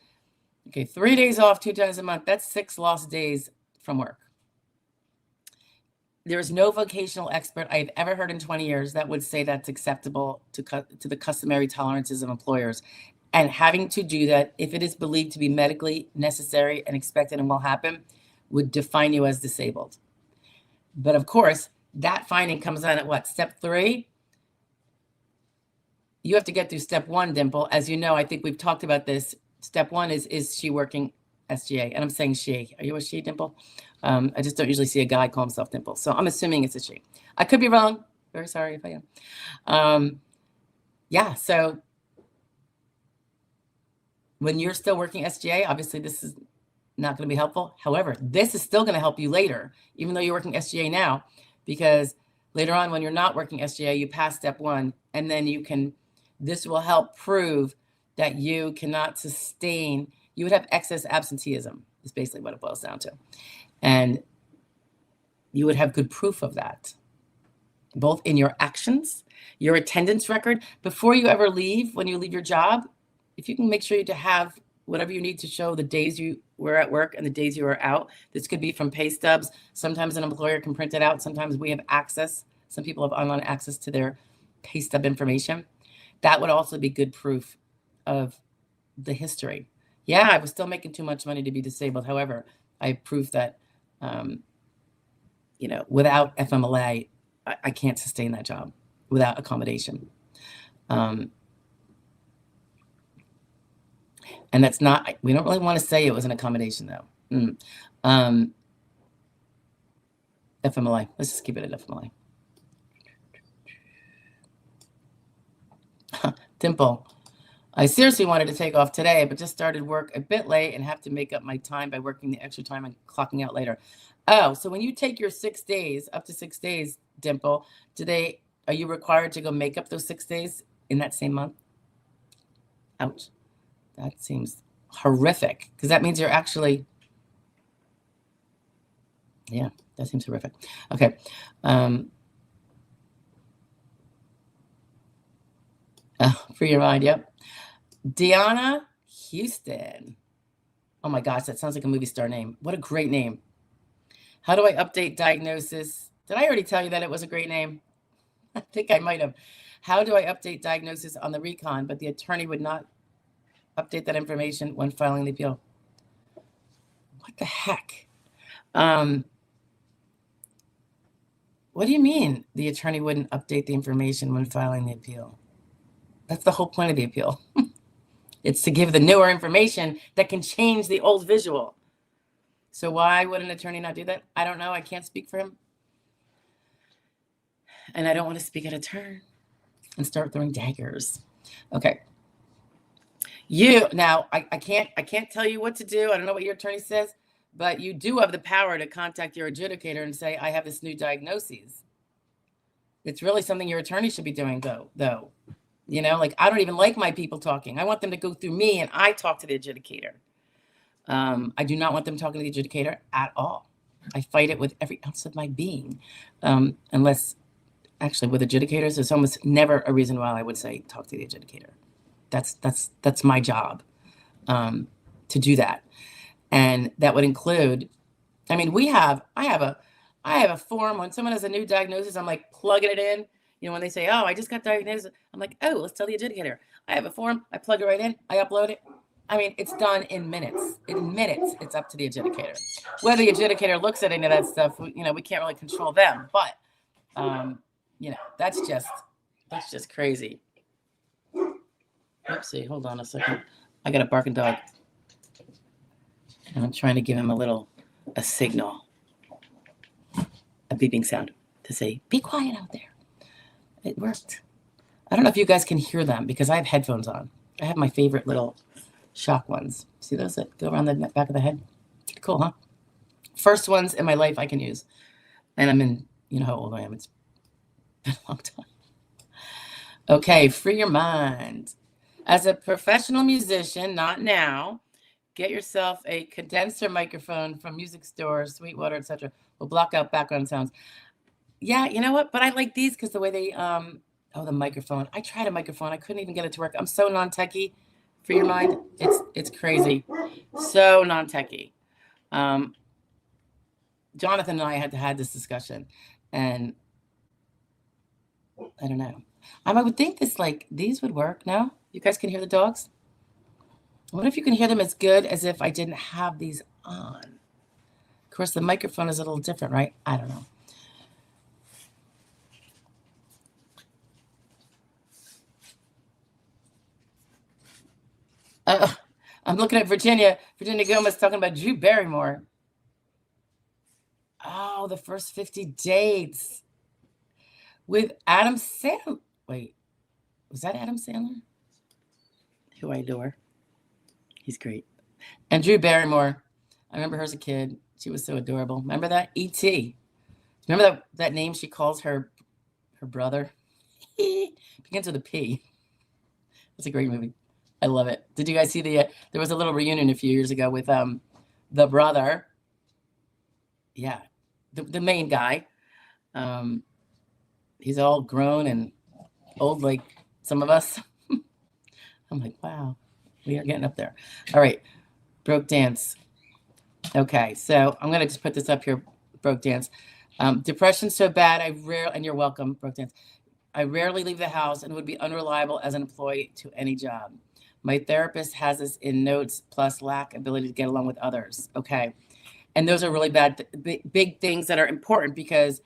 Speaker 1: okay, 3 days off 2 times a month, that's 6 lost days from work. There is no vocational expert I've ever heard in 20 years that would say that's acceptable to the customary tolerances of employers. And having to do that, if it is believed to be medically necessary and expected and will happen, would define you as disabled. But of course, that finding comes on at what? Step 3? You have to get through step 1, Dimple. As you know, I think we've talked about this. Step 1 is she working SGA? And I'm saying she. Are you a she, Dimple? I just don't usually see a guy call himself Dimple. So I'm assuming it's a she. I could be wrong. Very sorry if I am. Yeah, so when you're still working SGA, obviously this is not going to be helpful. However, this is still going to help you later, even though you're working SGA now, because later on when you're not working SGA, you pass step 1, and then this will help prove that you cannot sustain, you would have excess absenteeism, is basically what it boils down to. And you would have good proof of that, both in your actions, your attendance record. Before you ever leave, when you leave your job, if you can make sure you to have whatever you need to show the days you were at work and the days you were out. This could be from pay stubs. Sometimes an employer can print it out. Sometimes we have access. Some people have online access to their pay stub information. That would also be good proof of the history. Yeah, I was still making too much money to be disabled. However, I have proof that, without FMLA, I can't sustain that job without accommodation. And that's not, we don't really want to say it was an accommodation though. FMLA, let's just keep it at FMLA. Dimple, I seriously wanted to take off today, but just started work a bit late and have to make up my time by working the extra time and clocking out later. Oh, so when you take your 6 days, up to 6 days, Dimple, are you required to go make up those 6 days in that same month? Ouch. That seems horrific, because that means you're actually, yeah, that seems horrific. Okay. Free your mind, yep. Deanna Houston. Oh my gosh, that sounds like a movie star name. What a great name. How do I update diagnosis? Did I already tell you that it was a great name? I think I might have. How do I update diagnosis on the recon, but the attorney would not update that information when filing the appeal? What the heck? What do you mean the attorney wouldn't update the information when filing the appeal? That's the whole point of the appeal. It's to give the newer information that can change the old visual. So why would an attorney not do that? I don't know. I can't speak for him. And I don't want to speak out of turn and start throwing daggers. Okay. I can't tell you what to do. I don't know what your attorney says, but you do have the power to contact your adjudicator and say, I have this new diagnosis. It's really something your attorney should be doing though. I don't even like my people talking. I want them to go through me and I talk to the adjudicator. I do not want them talking to the adjudicator at all. I fight it with every ounce of my being. Unless, actually, with adjudicators, there's almost never a reason why I would say talk to the adjudicator. That's my job, to do that. And that would include, I mean, I have a form when someone has a new diagnosis, I'm like plugging it in. You know, when they say, oh, I just got diagnosed, I'm like, oh, let's tell the adjudicator. I have a form, I plug it right in, I upload it. I mean, it's done in minutes. In minutes, it's up to the adjudicator. Whether the adjudicator looks at any of that stuff, you know, we can't really control them. But, you know, that's just crazy. Oopsie, hold on a second. I got a barking dog. And I'm trying to give him a signal, a beeping sound to say, be quiet out there. It worked. I don't know if you guys can hear them because I have headphones on. I have my favorite little shock ones. See those that go around the back of the head? Cool, huh? First ones in my life I can use. And I'm in, you know how old I am. It's been a long time. Okay, free your mind. As a professional musician, not now, get yourself a condenser microphone from music stores, Sweetwater, etc. Will block out background sounds. Yeah, you know what? But I like these because the way they, oh, the microphone. I tried a microphone. I couldn't even get it to work. I'm so non-techie. For your mind, it's crazy. So non-techie. Jonathan and I had to have this discussion, and I don't know. I would think this, like, these would work. No? You guys can hear the dogs? What if you can hear them as good as if I didn't have these on? Of course, the microphone is a little different, right? I don't know. I'm looking at Virginia Gomez talking about Drew Barrymore. Oh, the first 50 dates with Adam Sandler. Wait, was that Adam Sandler? Who I adore. He's great. And Drew Barrymore. I remember her as a kid. She was so adorable. Remember that? E.T. Remember that name she calls her brother? Begins with a P. It's a great movie. I love it. Did you guys see there was a little reunion a few years ago with the brother. Yeah, the main guy. He's all grown and old like some of us. I'm like, wow, we are getting up there. All right, broke dance. Okay, so I'm gonna just put this up here. Broke dance. Depression's so bad. And you're welcome. Broke dance. I rarely leave the house and would be unreliable as an employee to any job. My therapist has this in notes, plus lack ability to get along with others. Okay. And those are really bad, big things that are important, because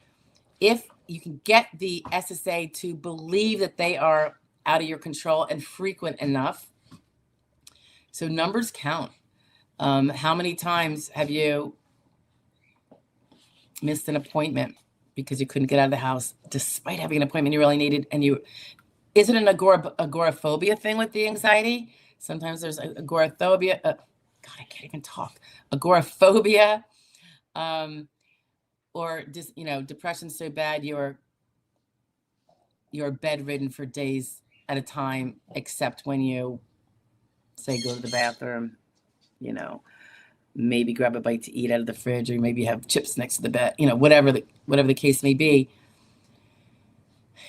Speaker 1: if you can get the SSA to believe that they are out of your control and frequent enough. So numbers count. How many times have you missed an appointment because you couldn't get out of the house despite having an appointment you really needed? And is it an agoraphobia thing with the anxiety? Sometimes there's agoraphobia. God, I can't even talk. Agoraphobia, or just, depression's so bad you're bedridden for days at a time, except when you say go to the bathroom, maybe grab a bite to eat out of the fridge, or maybe have chips next to the bed, whatever the case may be.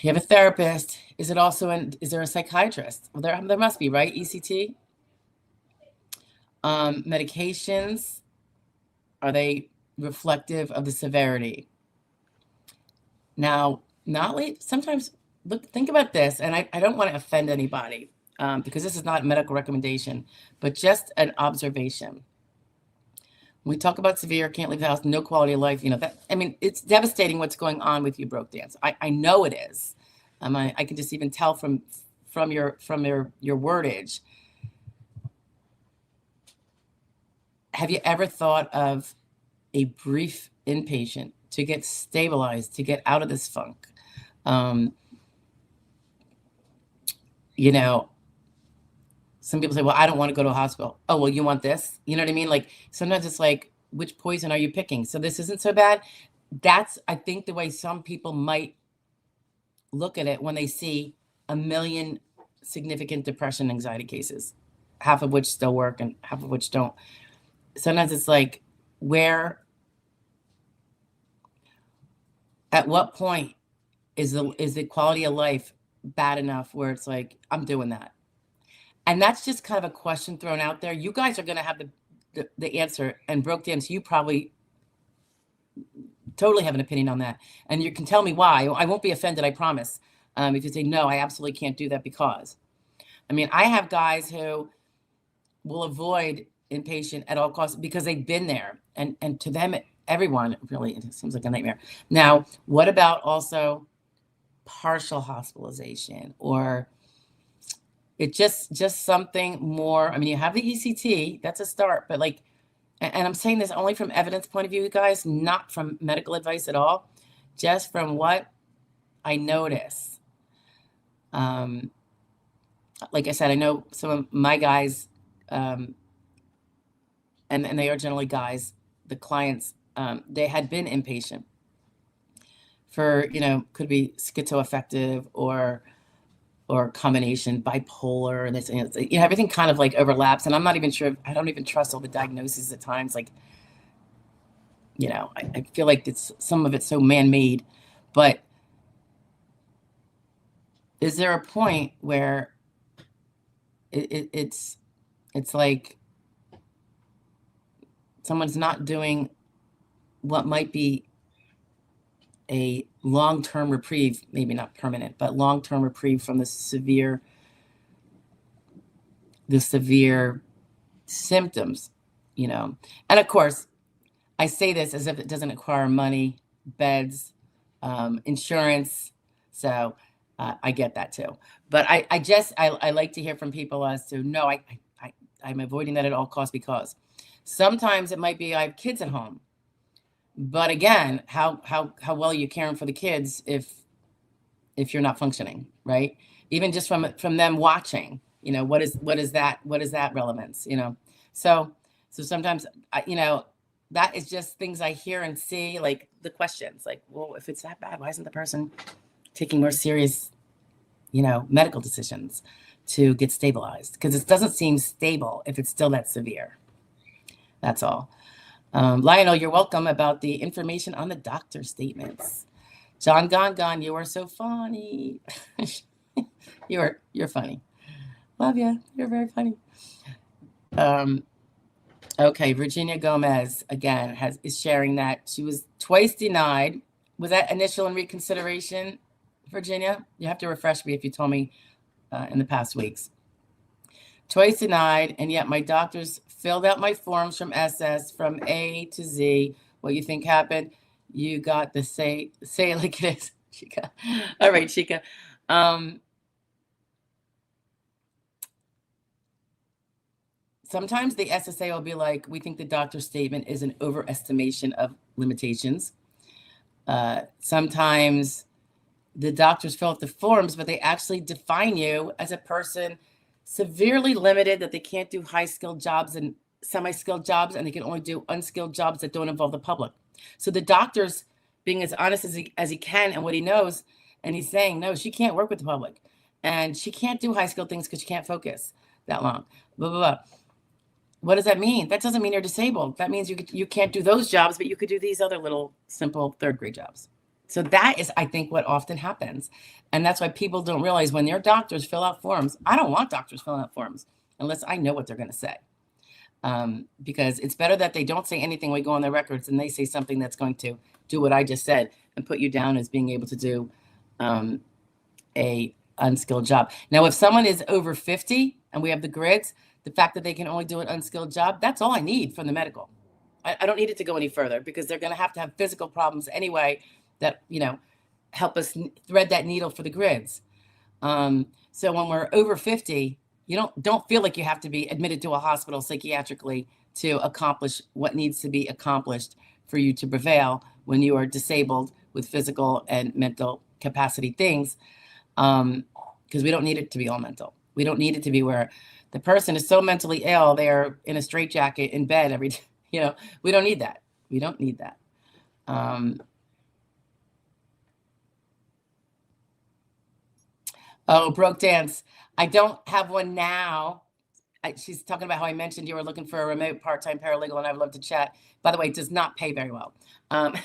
Speaker 1: You have a therapist. Is there a psychiatrist? Well, there must be, right? ECT. Medications, are they reflective of the severity? Now, sometimes think about this, and I don't want to offend anybody, because this is not a medical recommendation, but just an observation. When we talk about severe, can't leave the house, no quality of life, it's devastating what's going on with you, broke dance. I know it is. I can just even tell from your wordage. Have you ever thought of a brief inpatient to get stabilized, to get out of this funk? Some people say, well, I don't want to go to a hospital. Oh, well, you want this? You know what I mean? Like, sometimes it's like, which poison are you picking? So this isn't so bad. That's, I think, the way some people might look at it when they see 1 million significant depression, anxiety cases, half of which still work and half of which don't. Sometimes it's like, at what point is the quality of life bad enough where it's like, I'm doing that? And that's just kind of a question thrown out there. You guys are going to have the answer. And broke dance, you probably totally have an opinion on that. And you can tell me why. I won't be offended, I promise. If you say, no, I absolutely can't do that because. I mean, I have guys who will avoid inpatient at all costs because they've been there. And to them, everyone, really, it seems like a nightmare. Now, what about also partial hospitalization, or it just something more? I mean, you have the ECT, that's a start, but like, and I'm saying this only from evidence point of view, you guys, not from medical advice at all, just from what I notice. Like I said, I know some of my guys, and they are generally guys, the clients, they had been inpatient for, could be schizoaffective or combination bipolar, and this, everything kind of like overlaps. And I'm not even sure, I don't even trust all the diagnoses at times. Like, I feel like some of it's so man-made, but is there a point where it's like someone's not doing what might be a long-term reprieve, maybe not permanent, but long-term reprieve from the severe symptoms, And of course, I say this as if it doesn't require money, beds, insurance. So I get that too. But I like to hear from people as to, no, I'm avoiding that at all costs because sometimes it might be I have kids at home. But again, how well are you caring for the kids if you're not functioning, right? Even just from them watching, what is that relevance, So sometimes that is just things I hear and see, like the questions, like, well, if it's that bad, why isn't the person taking more serious, medical decisions to get stabilized? Because it doesn't seem stable if it's still that severe. That's all. Lionel, you're welcome about the information on the doctor statements. John Gon, you are so funny. You're funny. Love you. You're very funny. Okay, Virginia Gomez again is sharing that she was twice denied. Was that initial and reconsideration, Virginia? You have to refresh me if you told me in the past weeks. Twice denied, and yet my doctors filled out my forms from SS from A to Z. What you think happened? You got the say it like it is, Chica. All right, Chica. Sometimes the SSA will be like, we think the doctor's statement is an overestimation of limitations. Sometimes the doctors fill out the forms, but they actually define you as a person severely limited, that they can't do high-skilled jobs and semi-skilled jobs, and they can only do unskilled jobs that don't involve the public. So the doctor's being as honest as he can and what he knows, and he's saying, no, she can't work with the public, and she can't do high-skilled things because she can't focus that long, blah, blah, blah. What does that mean? That doesn't mean you're disabled. That means you can't do those jobs, but you could do these other little simple third-grade jobs. So that is, I think, what often happens. And that's why people don't realize when their doctors fill out forms. I don't want doctors filling out forms unless I know what they're going to say. Because it's better that they don't say anything when we go on their records and they say something that's going to do what I just said and put you down as being able to do a unskilled job. Now, if someone is over 50 and we have the grids, the fact that they can only do an unskilled job, that's all I need from the medical. I don't need it to go any further because they're going to have physical problems anyway that, help us thread that needle for the grids. So when we're over 50, you don't feel like you have to be admitted to a hospital psychiatrically to accomplish what needs to be accomplished for you to prevail when you are disabled with physical and mental capacity things. Because we don't need it to be all mental. We don't need it to be where the person is so mentally ill, they're in a straitjacket in bed every day. We don't need that. We don't need that. Oh, broke dance. I don't have one now. She's talking about how I mentioned you were looking for a remote part-time paralegal, and I would love to chat. By the way, it does not pay very well. But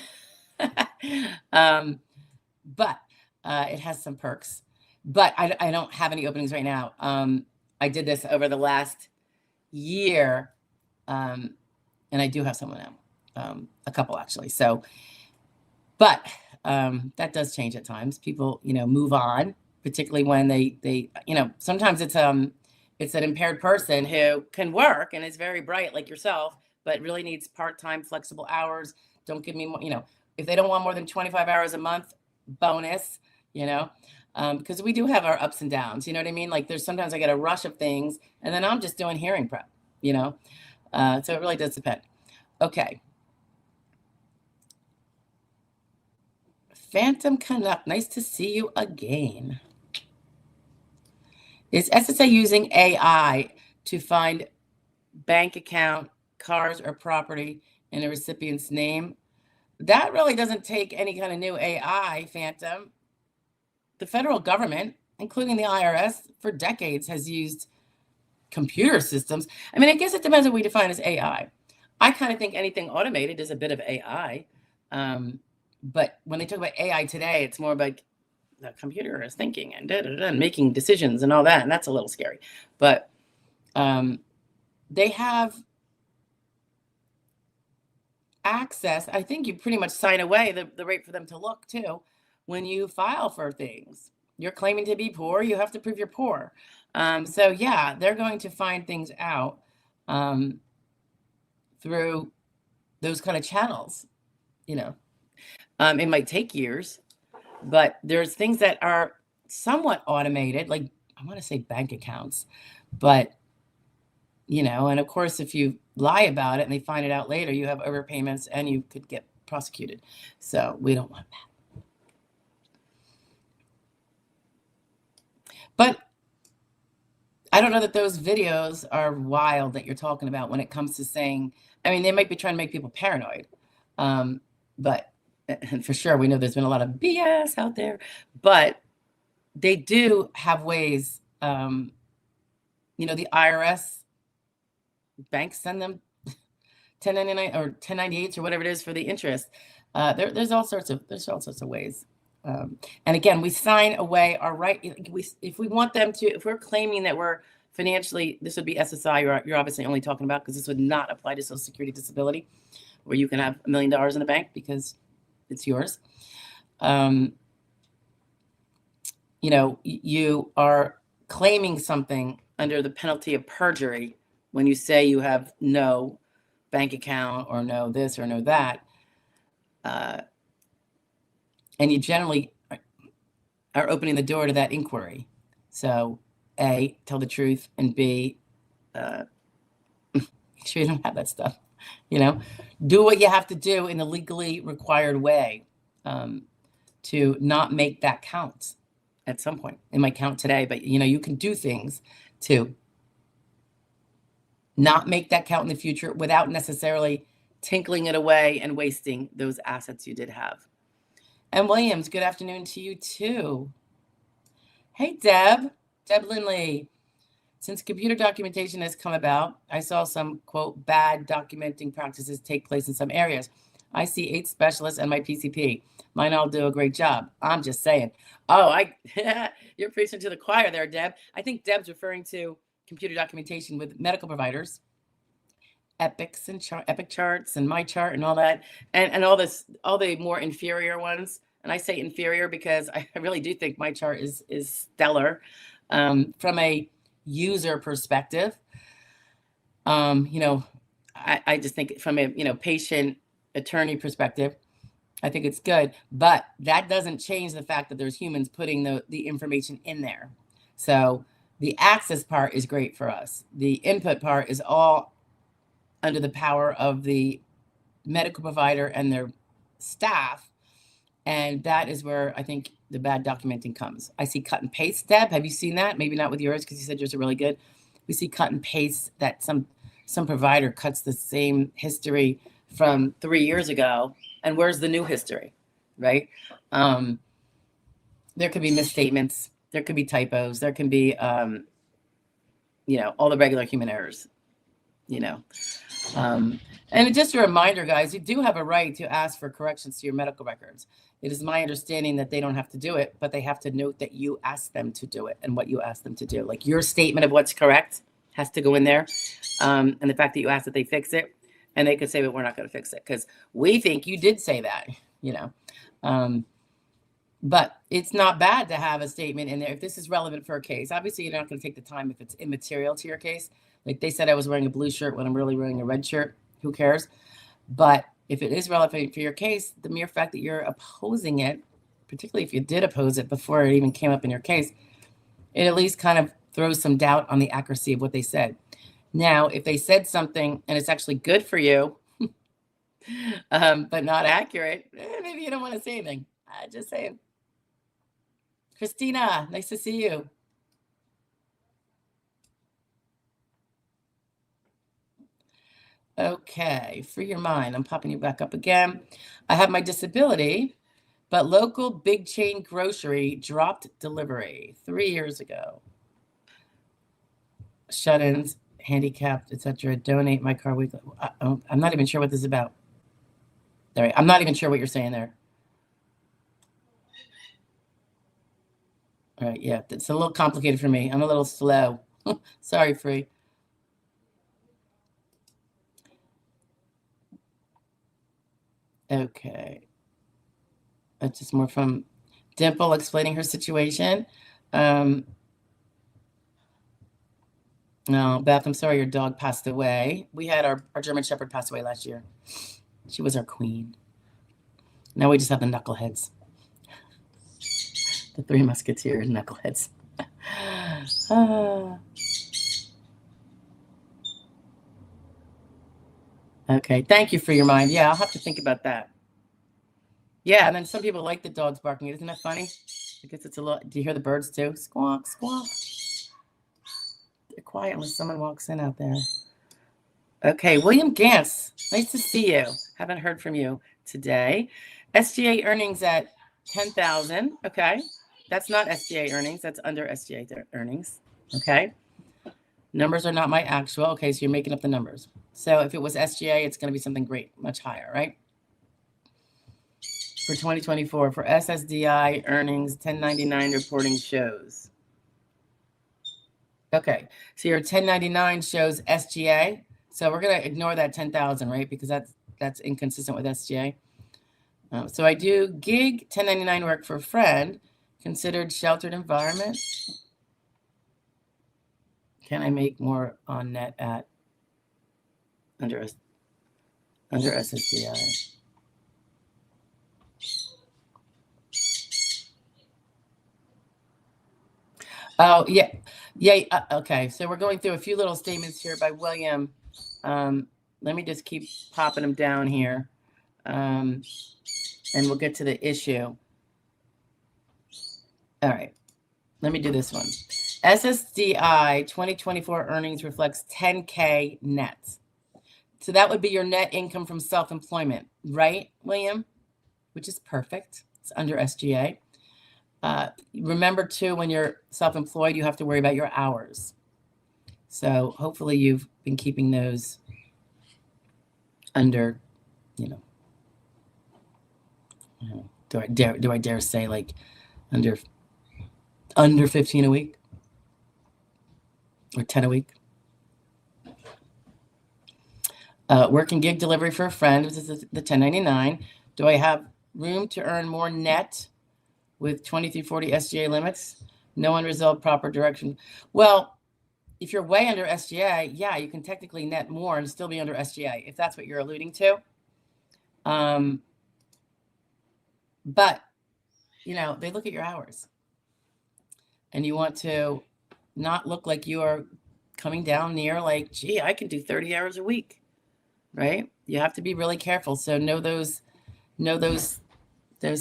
Speaker 1: it has some perks. But I don't have any openings right now. I did this over the last year. And I do have someone now, a couple actually. So, but that does change at times. People, move on, particularly when they, sometimes it's an impaired person who can work and is very bright like yourself, but really needs part-time flexible hours. Don't give me more, if they don't want more than 25 hours a month, bonus, because we do have our ups and downs, you know what I mean? Like there's sometimes I get a rush of things and then I'm just doing hearing prep, so it really does depend. Okay. Phantom Canuck, nice to see you again. Is SSA using AI to find bank account, cars, or property in a recipient's name? That really doesn't take any kind of new AI, Phantom. The federal government, including the IRS, for decades has used computer systems. I mean, I guess it depends on what we define as AI. I kind of think anything automated is a bit of AI. But when they talk about AI today, it's more like the computer is thinking and making decisions and all that. And that's a little scary. But they have access. I think you pretty much sign away the right for them to look too. When you file for things, you're claiming to be poor, you have to prove you're poor. So yeah, they're going to find things out through those kind of channels, it might take years, but there's things that are somewhat automated, like I want to say bank accounts, but and of course, if you lie about it and they find it out later, you have overpayments and you could get prosecuted. So we don't want that. But I don't know that those videos are wild that you're talking about when it comes to saying, I mean, they might be trying to make people paranoid. But and for sure, we know there's been a lot of BS out there, but they do have ways, the IRS banks send them 1099 or 1098s or whatever it is for the interest. There's all sorts of ways. And again, we sign away our right. If we want them to, if we're claiming that we're financially, this would be SSI. You're obviously only talking about, because this would not apply to Social Security disability, where you can have $1 million in the bank because it's yours. You are claiming something under the penalty of perjury when you say you have no bank account or no this or no that. And you generally are opening the door to that inquiry. So A, tell the truth, and B, make sure you don't have that stuff. Do what you have to do in the legally required way to not make that count at some point. It might count today, but you can do things to not make that count in the future without necessarily tinkling it away and wasting those assets you did have. And Williams, good afternoon to you too. Hey, Deb Lindley. Since computer documentation has come about, I saw some, quote, bad documenting practices take place in some areas. I see 8 specialists and my PCP. Mine all do a great job. I'm just saying. Oh, you're preaching to the choir there, Deb. I think Deb's referring to computer documentation with medical providers, Epic charts and my chart and all that, and all the more inferior ones. And I say inferior because I really do think my chart is stellar from a user perspective. I just think from a patient attorney perspective, I think it's good, but that doesn't change the fact that there's humans putting the information in there. So the access part is great for us. The input part is all under the power of the medical provider and their staff. And that is where I think the bad documenting comes. I see cut and paste, Deb. Have you seen that? Maybe not with yours, because you said yours are really good. We see cut and paste that some provider cuts the same history from 3 years ago. And where's the new history, right? There could be misstatements. There could be typos. There can be, all the regular human errors, And just a reminder, guys, you do have a right to ask for corrections to your medical records. It is my understanding that they don't have to do it, but they have to note that you asked them to do it and what you asked them to do. Like your statement of what's correct has to go in there. And the fact that you asked that they fix it, and they could say, but we're not going to fix it because we think you did say that, you know. But it's not bad to have a statement in there if this is relevant for a case. Obviously, you're not going to take the time if it's immaterial to your case. Like they said, I was wearing a blue shirt when I'm really wearing a red shirt. Who cares? But if it is relevant for your case, the mere fact that you're opposing it, particularly if you did oppose it before it even came up in your case, it at least kind of throws some doubt on the accuracy of what they said. Now, if they said something and it's actually good for you, but not accurate, maybe you don't want to say anything. Just saying. Christina, nice to see you. Okay, free your mind. I'm popping you back up again. I have my disability, but local big chain grocery dropped delivery 3 years ago. Shut-ins, handicapped, etc. Donate my car weekly. I'm not even sure what this is about. Sorry, I'm not even sure what you're saying there. All right, yeah, it's a little complicated for me. I'm a little slow. Sorry, Free. Okay. That's just more from Dimple explaining her situation. No, Beth, I'm sorry your dog passed away. We had our German Shepherd pass away last year. She was our queen. Now we just have the knuckleheads. The Three Musketeers knuckleheads. Okay, thank you for your mind. Yeah, I'll have to think about that. Yeah, and then some people like the dogs barking. Isn't that funny? I guess it's a little. Do you hear the birds too? Squawk, squawk. They're quiet unless someone walks in out there. Okay, William Gantz. Nice to see you. Haven't heard from you today. SGA earnings at 10,000. Okay, that's not SGA earnings. That's under SGA earnings. Okay, numbers are not my actual. Okay, so you're making up the numbers. So if it was SGA, it's going to be something great, much higher, right? For 2024, for SSDI earnings, 1099 reporting shows. Okay, so your 1099 shows SGA. So we're going to ignore that 10,000, right? Because that's inconsistent with SGA. So I do gig 1099 work for a friend, considered sheltered environment. Can I make more on net at under SSDI? Oh, yeah. Yeah. Okay. So we're going through a few little statements here by William. Let me just keep popping them down here. And we'll get to the issue. All right. Let me do this one. SSDI 2024 earnings reflects 10K net. So that would be your net income from self-employment, right, William? Which is perfect. It's under SGA. Remember, too, when you're self-employed, you have to worry about your hours. So hopefully you've been keeping those under, do I dare say like under 15 a week or 10 a week? Working gig delivery for a friend. This is the 1099. Do I have room to earn more net with 2340 SGA limits? No unresolved proper direction. Well, if you're way under SGA, yeah, you can technically net more and still be under SGA, if that's what you're alluding to. But, they look at your hours. And you want to not look like you are coming down near like, gee, I can do 30 hours a week, right? You have to be really careful. So know those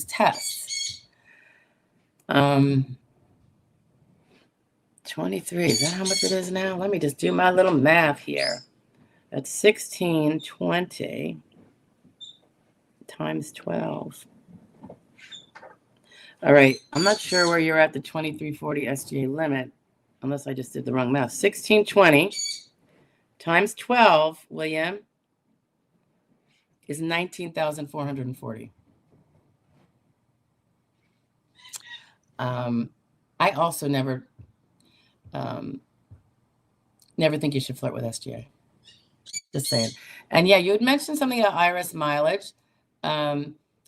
Speaker 1: tests. 23, is that how much it is now? Let me just do my little math here. That's 1620 times 12. All right, I'm not sure where you're at the 2340 SGA limit, unless I just did the wrong math. 1620 times 12, William, is 19,440. I also never Never think you should flirt with SGA. Just saying. And yeah, you had mentioned something about IRS mileage.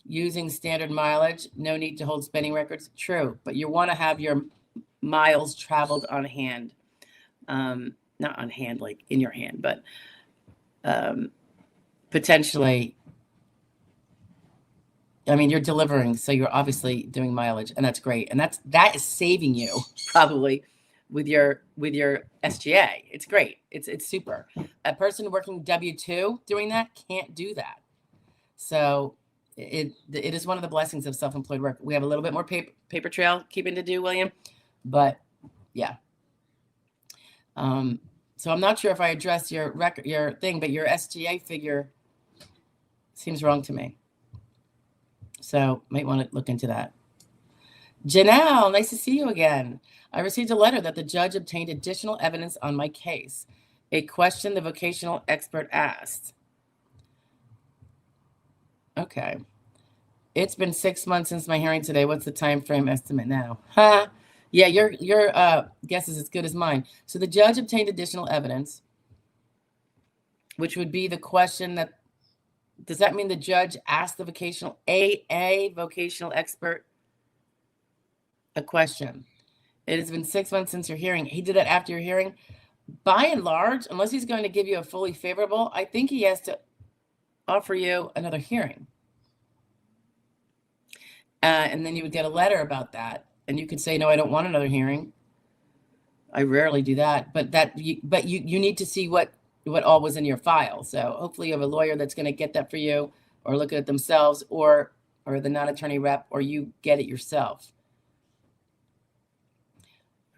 Speaker 1: Using standard mileage, no need to hold spending records. True, but you want to have your miles traveled on hand. Not on hand, like in your hand, but potentially, I mean, you're delivering, so you're obviously doing mileage, and that's great. And that is saving you probably with your SGA. It's great. It's super. A person working W-2 doing that can't do that. So it is one of the blessings of self-employed work. We have a little bit more paper trail keeping to do, William, but yeah. So I'm not sure if I addressed your thing, but your SGA figure seems wrong to me. So might want to look into that. Janelle, nice to see you again. I received a letter that the judge obtained additional evidence on my case. A question the vocational expert asked. Okay. It's been 6 months since my hearing today. What's the time frame estimate now? Huh? Yeah, your guess is as good as mine. So the judge obtained additional evidence, which would be the question that, does that mean the judge asked the vocational expert a question? It has been 6 months since your hearing. He did that after your hearing. By and large, unless he's going to give you a fully favorable, I think he has to offer you another hearing. And then you would get a letter about that. And you could say, no, I don't want another hearing. I rarely do that. But you need to see what all was in your file. So hopefully you have a lawyer that's going to get that for you, or look at it themselves, or the non-attorney rep, or you get it yourself.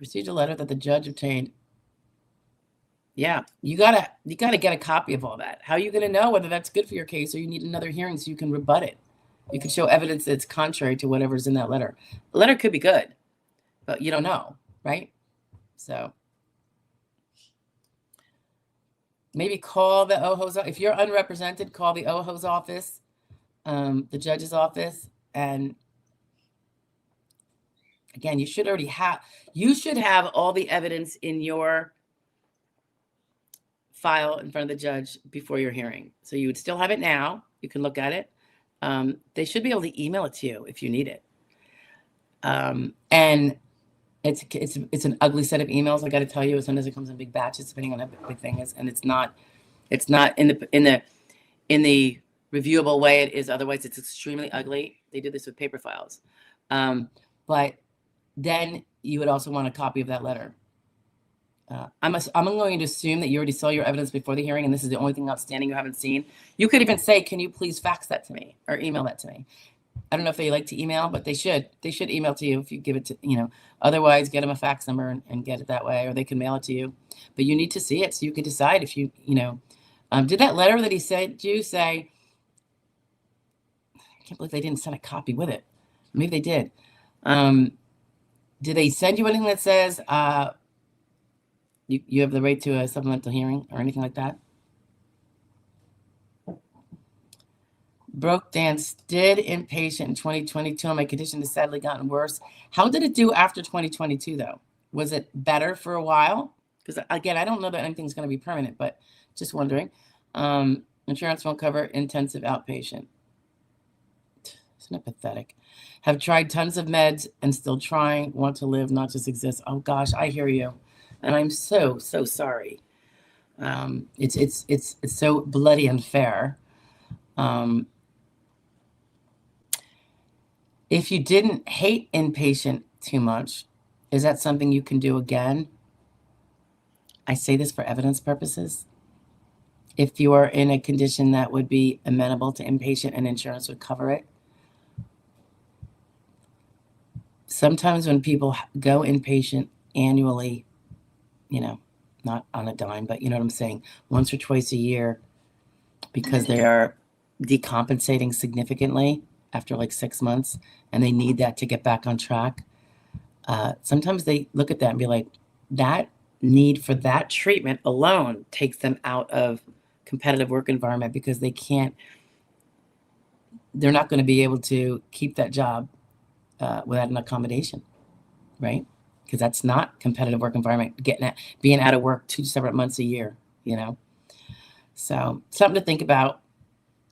Speaker 1: Received a letter that the judge obtained. Yeah, you gotta get a copy of all that. How are you going to know whether that's good for your case, or you need another hearing so you can rebut it? You can show evidence that's contrary to whatever's in that letter. The letter could be good, but you don't know, right? So maybe call the OHO's. If you're unrepresented, call the OHO's office, the judge's office, and again, you should have all the evidence in your file in front of the judge before your hearing. So you would still have it now. You can look at it. They should be able to email it to you if you need it. And it's an ugly set of emails. I got to tell you, as soon as it comes in big batches, depending on how big thing is, and it's not in the reviewable way it is. Otherwise, it's extremely ugly. They did this with paper files. But then you would also want a copy of that letter. I'm going to assume that you already saw your evidence before the hearing, and this is the only thing outstanding you haven't seen. You could even say, can you please fax that to me or email that to me? I don't know if they like to email, but they should email to you if you give it to, otherwise get them a fax number and get it that way, or they can mail it to you. But you need to see it so you can decide if did that letter that he sent you say, I can't believe they didn't send a copy with it. Maybe they did. Did they send you anything that says, you have the right to a supplemental hearing or anything like that? Broke dance did inpatient in 2022, and my condition has sadly gotten worse. How did it do after 2022, though? Was it better for a while? Because, again, I don't know that anything's going to be permanent, but just wondering. Insurance won't cover intensive outpatient. Isn't it pathetic? Have tried tons of meds and still trying, want to live, not just exist. Oh, gosh, I hear you. And I'm so, so sorry. It's so bloody unfair. If you didn't hate inpatient too much, is that something you can do again? I say this for evidence purposes. If you are in a condition that would be amenable to inpatient and insurance would cover it. Sometimes when people go inpatient annually, not on a dime, but you know what I'm saying, once or twice a year, because they are decompensating significantly after like 6 months, and they need that to get back on track. Sometimes they look at that and be like, that need for that treatment alone takes them out of competitive work environment, because they're not going to be able to keep that job without an accommodation, right? because that's not competitive work environment, being out of work 2 separate months a year, So something to think about.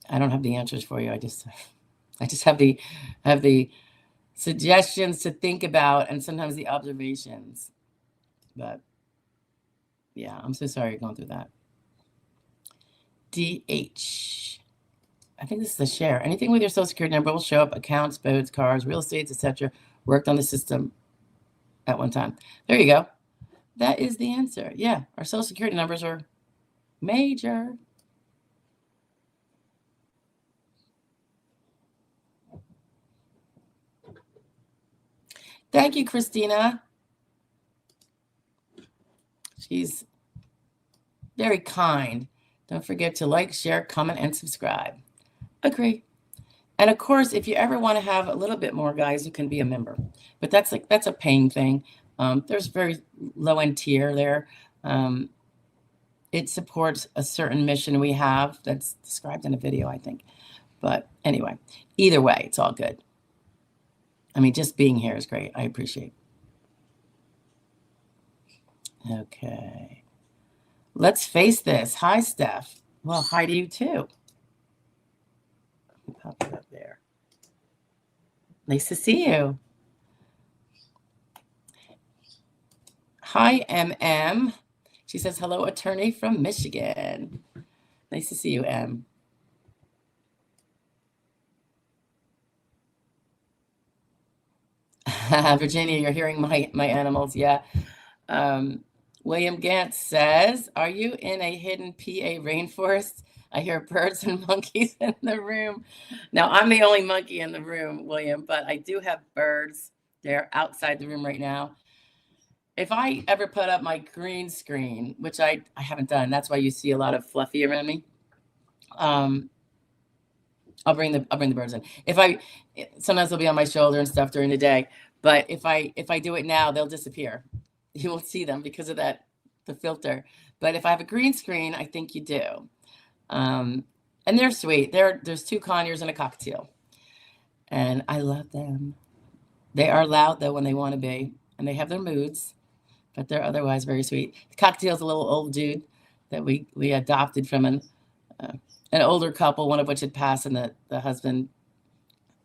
Speaker 1: I don't have the answers for you. I just have the suggestions to think about, and sometimes the observations. But yeah, I'm so sorry you're going through that. DH. I think this is a share. Anything with your social security number will show up: accounts, boats, cars, real estate, etc. Worked on the system at one time. There you go. That is the answer. Yeah, our social security numbers are major. Thank you, Christina. She's very kind. Don't forget to like, share, comment, and subscribe. Agree. And of course, if you ever want to have a little bit more, guys, you can be a member. But that's a paying thing. There's very low-end tier there. It supports a certain mission we have that's described in a video, I think. But anyway, either way, it's all good. I mean, just being here is great. I appreciate it. Okay. Let's face this. Hi, Steph. Well, hi to you, too. Pop it up there. Nice to see you. Hi, MM. She says, hello, attorney from Michigan. Nice to see you, M. Virginia, you're hearing my animals. Yeah. William Gantz says, are you in a hidden PA rainforest? I hear birds and monkeys in the room. Now, I'm the only monkey in the room, William, but I do have birds. They're outside the room right now. If I ever put up my green screen, which I haven't done, that's why you see a lot of fluffy around me. I'll bring the birds in. Sometimes they'll be on my shoulder and stuff during the day, but if I do it now, they'll disappear. You won't see them because of the filter. But if I have a green screen, I think you do. And they're sweet. There's 2 conures and a cockatiel, and I love them. They are loud though when they want to be, and they have their moods, but they're otherwise very sweet. The cockatiel's a little old dude that we adopted from an older couple, one of which had passed, and the husband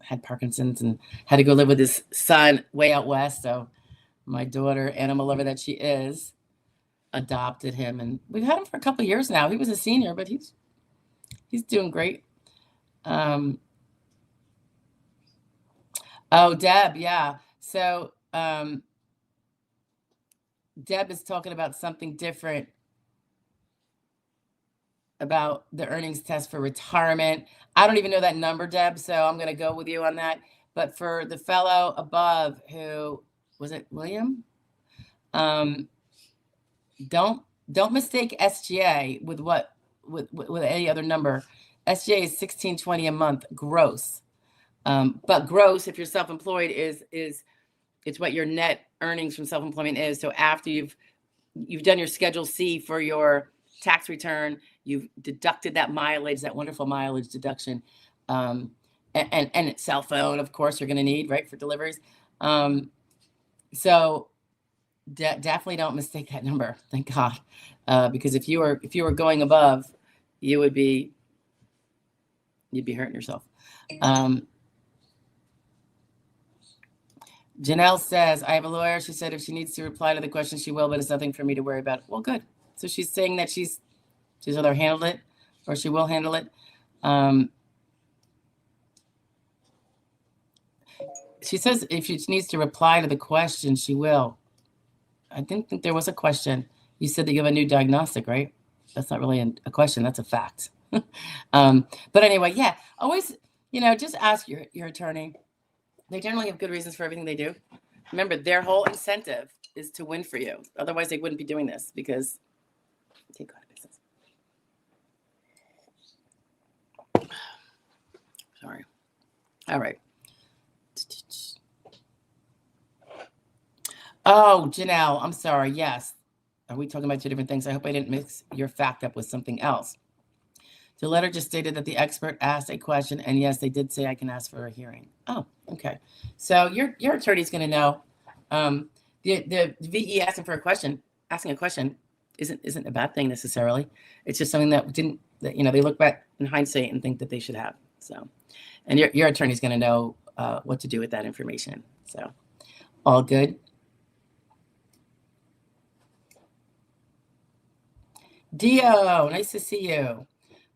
Speaker 1: had Parkinson's and had to go live with his son way out west. So my daughter, animal lover that she is, adopted him, and we've had him for a couple of years now. He was a senior, but he's doing great. Oh, Deb, yeah. So Deb is talking about something different about the earnings test for retirement. I don't even know that number, Deb, so I'm going to go with you on that. But for the fellow above, who was it, William? Don't mistake SGA with any other number. SGA is $1,620 a month gross. But gross, if you're self-employed, it's what your net earnings from self-employment is. So after you've done your Schedule C for your tax return, you've deducted that mileage, that wonderful mileage deduction, and cell phone, of course, you're going to need, right, for deliveries. So definitely don't mistake that number. Thank God, because if you were going above, you'd be hurting yourself. Janelle says, I have a lawyer. She said if she needs to reply to the question, she will, but it's nothing for me to worry about. Well, good. So she's saying that she's either handled it or she will handle it. She says if she needs to reply to the question, she will. I didn't think there was a question. You said that you have a new diagnostic, right? That's not really a question. That's a fact. But anyway, yeah, always, just ask your attorney. They generally have good reasons for everything they do. Remember, their whole incentive is to win for you. Otherwise, they wouldn't be doing this because they go out of business. Sorry. All right. Oh, Janelle, I'm sorry. Yes. Are we talking about 2 different things? I hope I didn't mix your fact up with something else. The letter just stated that the expert asked a question, and yes, they did say I can ask for a hearing. Oh, okay. So your attorney's going to know. the VE asking a question isn't a bad thing necessarily. It's just something that they look back in hindsight and think that they should have. So, and your attorney's going to know what to do with that information. So, all good. Dio, nice to see you.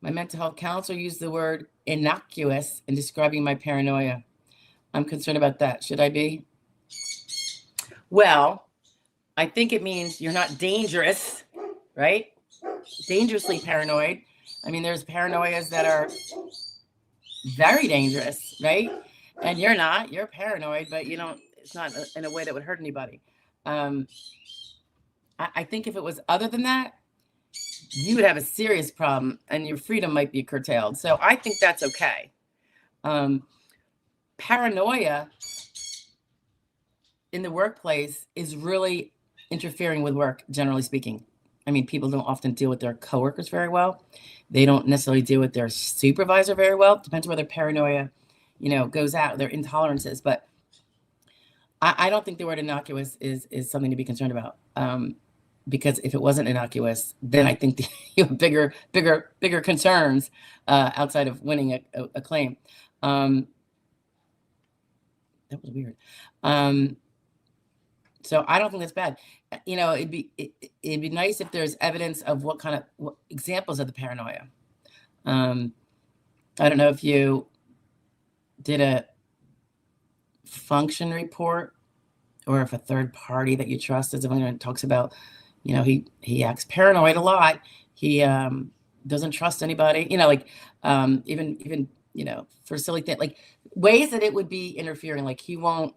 Speaker 1: My mental health counselor used the word innocuous in describing my paranoia. I'm concerned about that. Should I be? Well, I think it means you're not dangerous, right? Dangerously paranoid. I mean, there's paranoias that are very dangerous, right? And you're not. You're paranoid, but you don't. It's not in a way that would hurt anybody. I think if it was other than that, you would have a serious problem, and your freedom might be curtailed. So I think that's okay. Paranoia in the workplace is really interfering with work, generally speaking. I mean, people don't often deal with their coworkers very well. They don't necessarily deal with their supervisor very well. Depends where their paranoia, goes out, their intolerances. But I don't think the word innocuous is something to be concerned about. Because if it wasn't innocuous, then I think you have bigger concerns outside of winning a claim. That was weird. So I don't think that's bad. It'd be nice if there's evidence of what examples of the paranoia. I don't know if you did a function report, or if a third party that you trust is the one that talks about, he acts paranoid a lot. He doesn't trust anybody. Even for silly things, like ways that it would be interfering. Like he won't.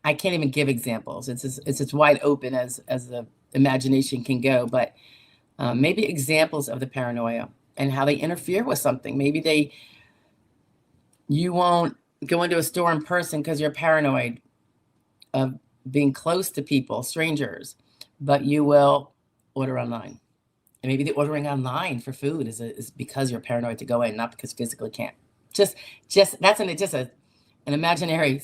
Speaker 1: I can't even give examples. It's as wide open as the imagination can go. But maybe examples of the paranoia and how they interfere with something. Maybe you won't go into a store in person because you're paranoid of being close to people, strangers, but you will order online. And maybe the ordering online for food is because you're paranoid to go in, not because you physically can't. Just that's an imaginary,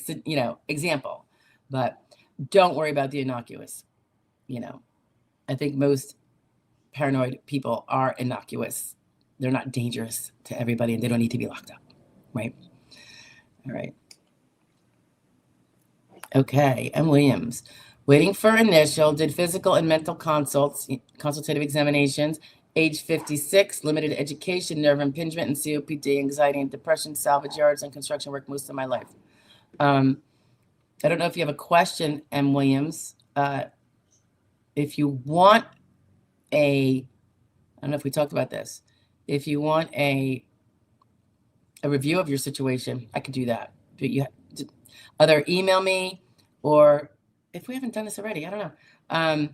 Speaker 1: example, but don't worry about the innocuous. I think most paranoid people are innocuous. They're not dangerous to everybody, and they don't need to be locked up, right? All right. Okay, M. Williams. Waiting for initial, did physical and mental consultative examinations, age 56, limited education, nerve impingement, and COPD, anxiety and depression, salvage yards, and construction work most of my life. I don't know if you have a question, M. Williams. If you want I don't know if we talked about this. If you want a review of your situation, I could do that. But you either email me, or if we haven't done this already, I don't know.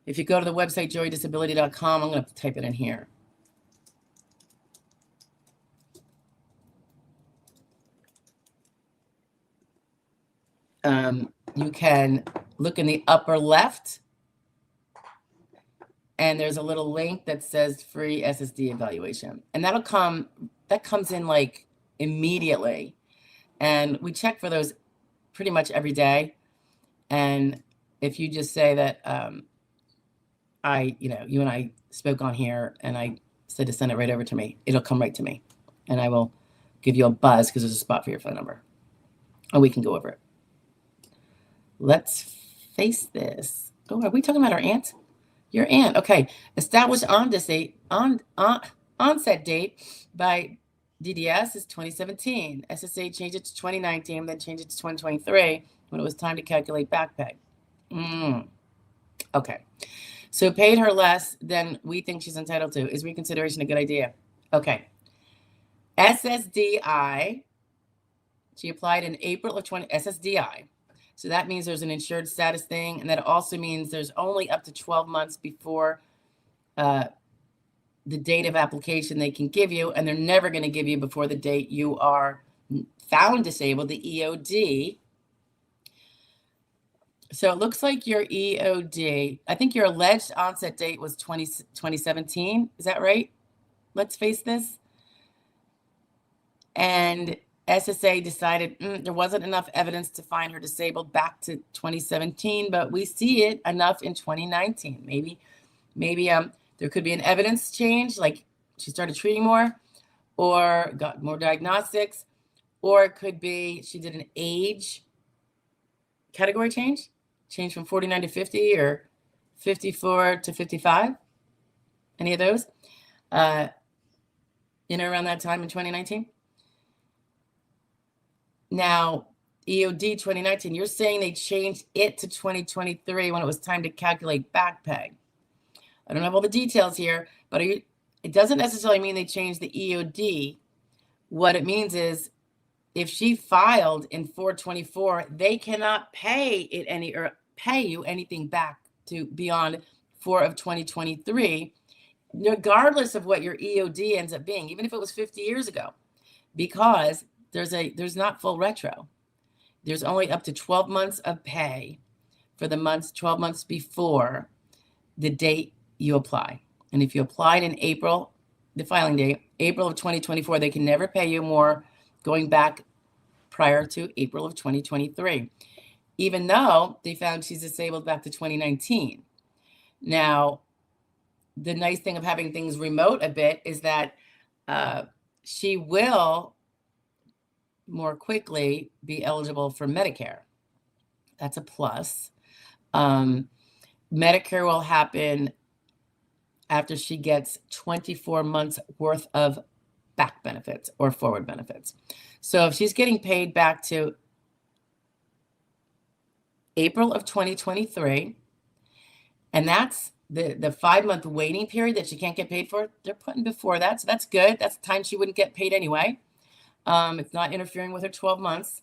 Speaker 1: If you go to the website, joydisability.com, I'm going to type it in here. You can look in the upper left, and there's a little link that says free SSD evaluation. And that comes in like immediately. And we check for those pretty much every day. And if you just say that you and I spoke on here, and I said to send it right over to me, it'll come right to me. And I will give you a buzz because there's a spot for your phone number. And we can go over it. Let's face this. Oh, are we talking about our aunt? Your aunt. Okay. Established onset date by DDS is 2017. SSA changed it to 2019, then changed it to 2023 when it was time to calculate back pay. Okay. So paid her less than we think she's entitled to. Is reconsideration a good idea? Okay. SSDI. She applied in April of SSDI. So that means there's an insured status thing. And that also means there's only up to 12 months before the date of application they can give you. And they're never going to give you before the date you are found disabled, the EOD. So it looks like your EOD, I think your alleged onset date was 2017. Is that right? Let's face this. And SSA decided there wasn't enough evidence to find her disabled back to 2017, but we see it enough in 2019. Maybe there could be an evidence change, like she started treating more or got more diagnostics, or it could be she did an age category change from 49 to 50 or 54 to 55. Any of those? Around that time in 2019. Now, EOD 2019, you're saying they changed it to 2023 when it was time to calculate back pay. I don't have all the details here, but it doesn't necessarily mean they changed the EOD. What it means is if she filed in 424, they cannot pay you anything back to beyond 4 of 2023, regardless of what your EOD ends up being, even if it was 50 years ago, because there's not full retro. There's only up to 12 months of pay for the 12 months before the date you apply. And if you applied in April, the filing date, April of 2024, they can never pay you more going back prior to April of 2023, even though they found she's disabled back to 2019. Now, the nice thing of having things remote a bit is that she will more quickly be eligible for Medicare. That's a plus. Medicare will happen after she gets 24 months worth of back benefits or forward benefits. So if she's getting paid back to April of 2023, and that's the 5-month waiting period that she can't get paid for, they're putting before that. So that's good. That's the time she wouldn't get paid anyway. It's not interfering with her 12 months.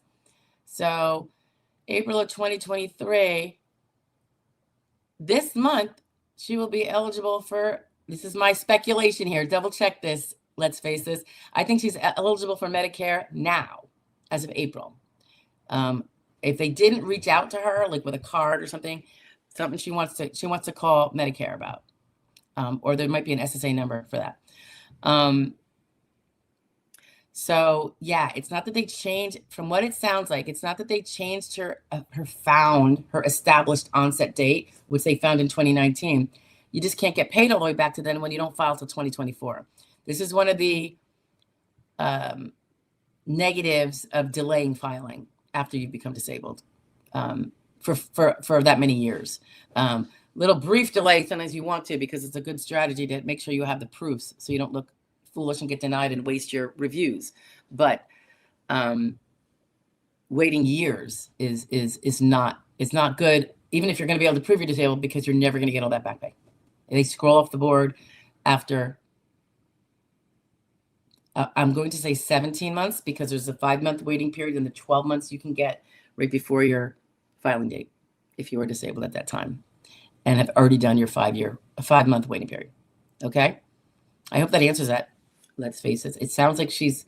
Speaker 1: So April of 2023, this month, she will be eligible for, this is my speculation here, double check this, let's face this. I think she's eligible for Medicare now, as of April. If they didn't reach out to her, like with a card or something she wants to call Medicare about, or there might be an SSA number for that. So yeah, it's not that they changed, from what it sounds like, it's not that they changed her established onset date, which they found in 2019. You just can't get paid all the way back to then when you don't file till 2024. This is one of the negatives of delaying filing after you become disabled for that many years. Little brief delay sometimes you want to, because it's a good strategy to make sure you have the proofs so you don't look foolish and get denied and waste your reviews. But waiting years is not good, even if you're going to be able to prove you're disabled, because you're never going to get all that back pay. They scroll off the board after I'm going to say 17 months, because there's a 5-month waiting period and the 12 months you can get right before your filing date if you were disabled at that time and have already done your 5-month waiting period. Okay, I hope that answers that. Let's face it, it sounds like she's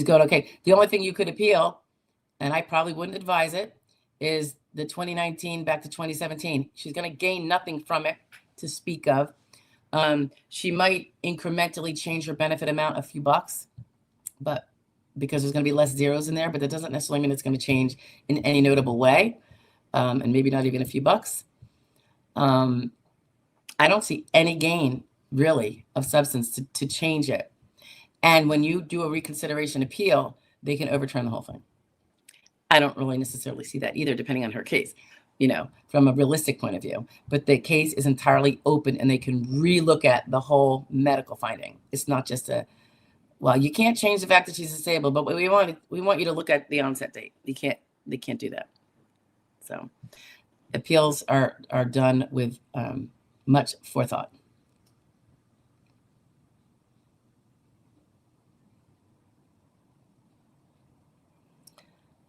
Speaker 1: going okay. The only thing you could appeal, and I probably wouldn't advise it, is the 2019 back to 2017. She's going to gain nothing from it to speak of. She might incrementally change her benefit amount a few bucks, but because there's going to be less zeros in there, but that doesn't necessarily mean it's going to change in any notable way, and maybe not even a few bucks. I don't see any gain really of substance to change it. And when you do a reconsideration appeal, they can overturn the whole thing. I don't really necessarily see that either, depending on her case, from a realistic point of view. But the case is entirely open, and they can relook at the whole medical finding. It's not just well, you can't change the fact that she's disabled, but we want you to look at the onset date. They can't do that. So appeals are done with much forethought.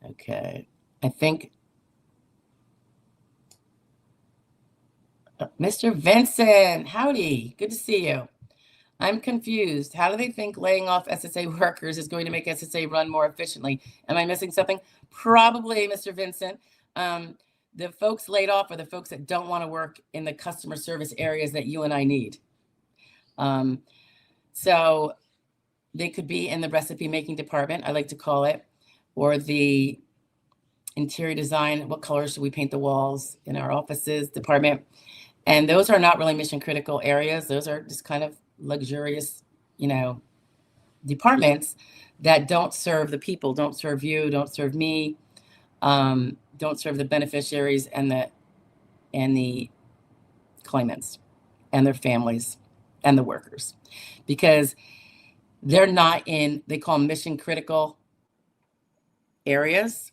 Speaker 1: Okay, I think Mr. Vincent, howdy, good to see you. I'm confused. How do they think laying off SSA workers is going to make SSA run more efficiently? Am I missing something? Probably, Mr. Vincent. The folks laid off are the folks that don't want to work in the customer service areas that you and I need. So they could be in the recipe making department, I like to call it. or the interior design, what colors should we paint the walls in our offices department. And those are not really mission critical areas. Those are just kind of luxurious, departments that don't serve the people, don't serve you, don't serve me, don't serve the beneficiaries and the claimants and their families and the workers, because they're not in, they call them mission critical areas,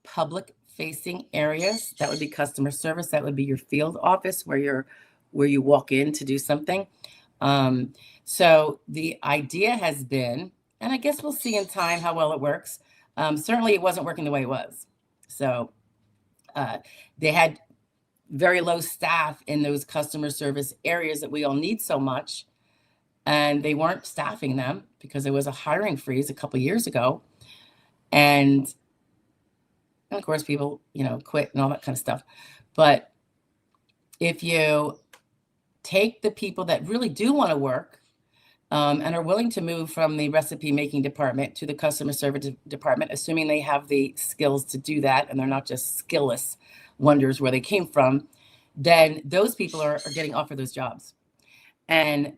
Speaker 1: public facing areas. That would be customer service. That would be your field office where you walk in to do something. So the idea has been, and I guess we'll see in time how well it works. Certainly it wasn't working the way it was. So they had very low staff in those customer service areas that we all need so much. And they weren't staffing them because there was a hiring freeze a couple of years ago. And of course, people, quit and all that kind of stuff. But if you take the people that really do want to work and are willing to move from the recipe making department to the customer service department, assuming they have the skills to do that and they're not just skillless wonders where they came from, then those people are getting offered those jobs. And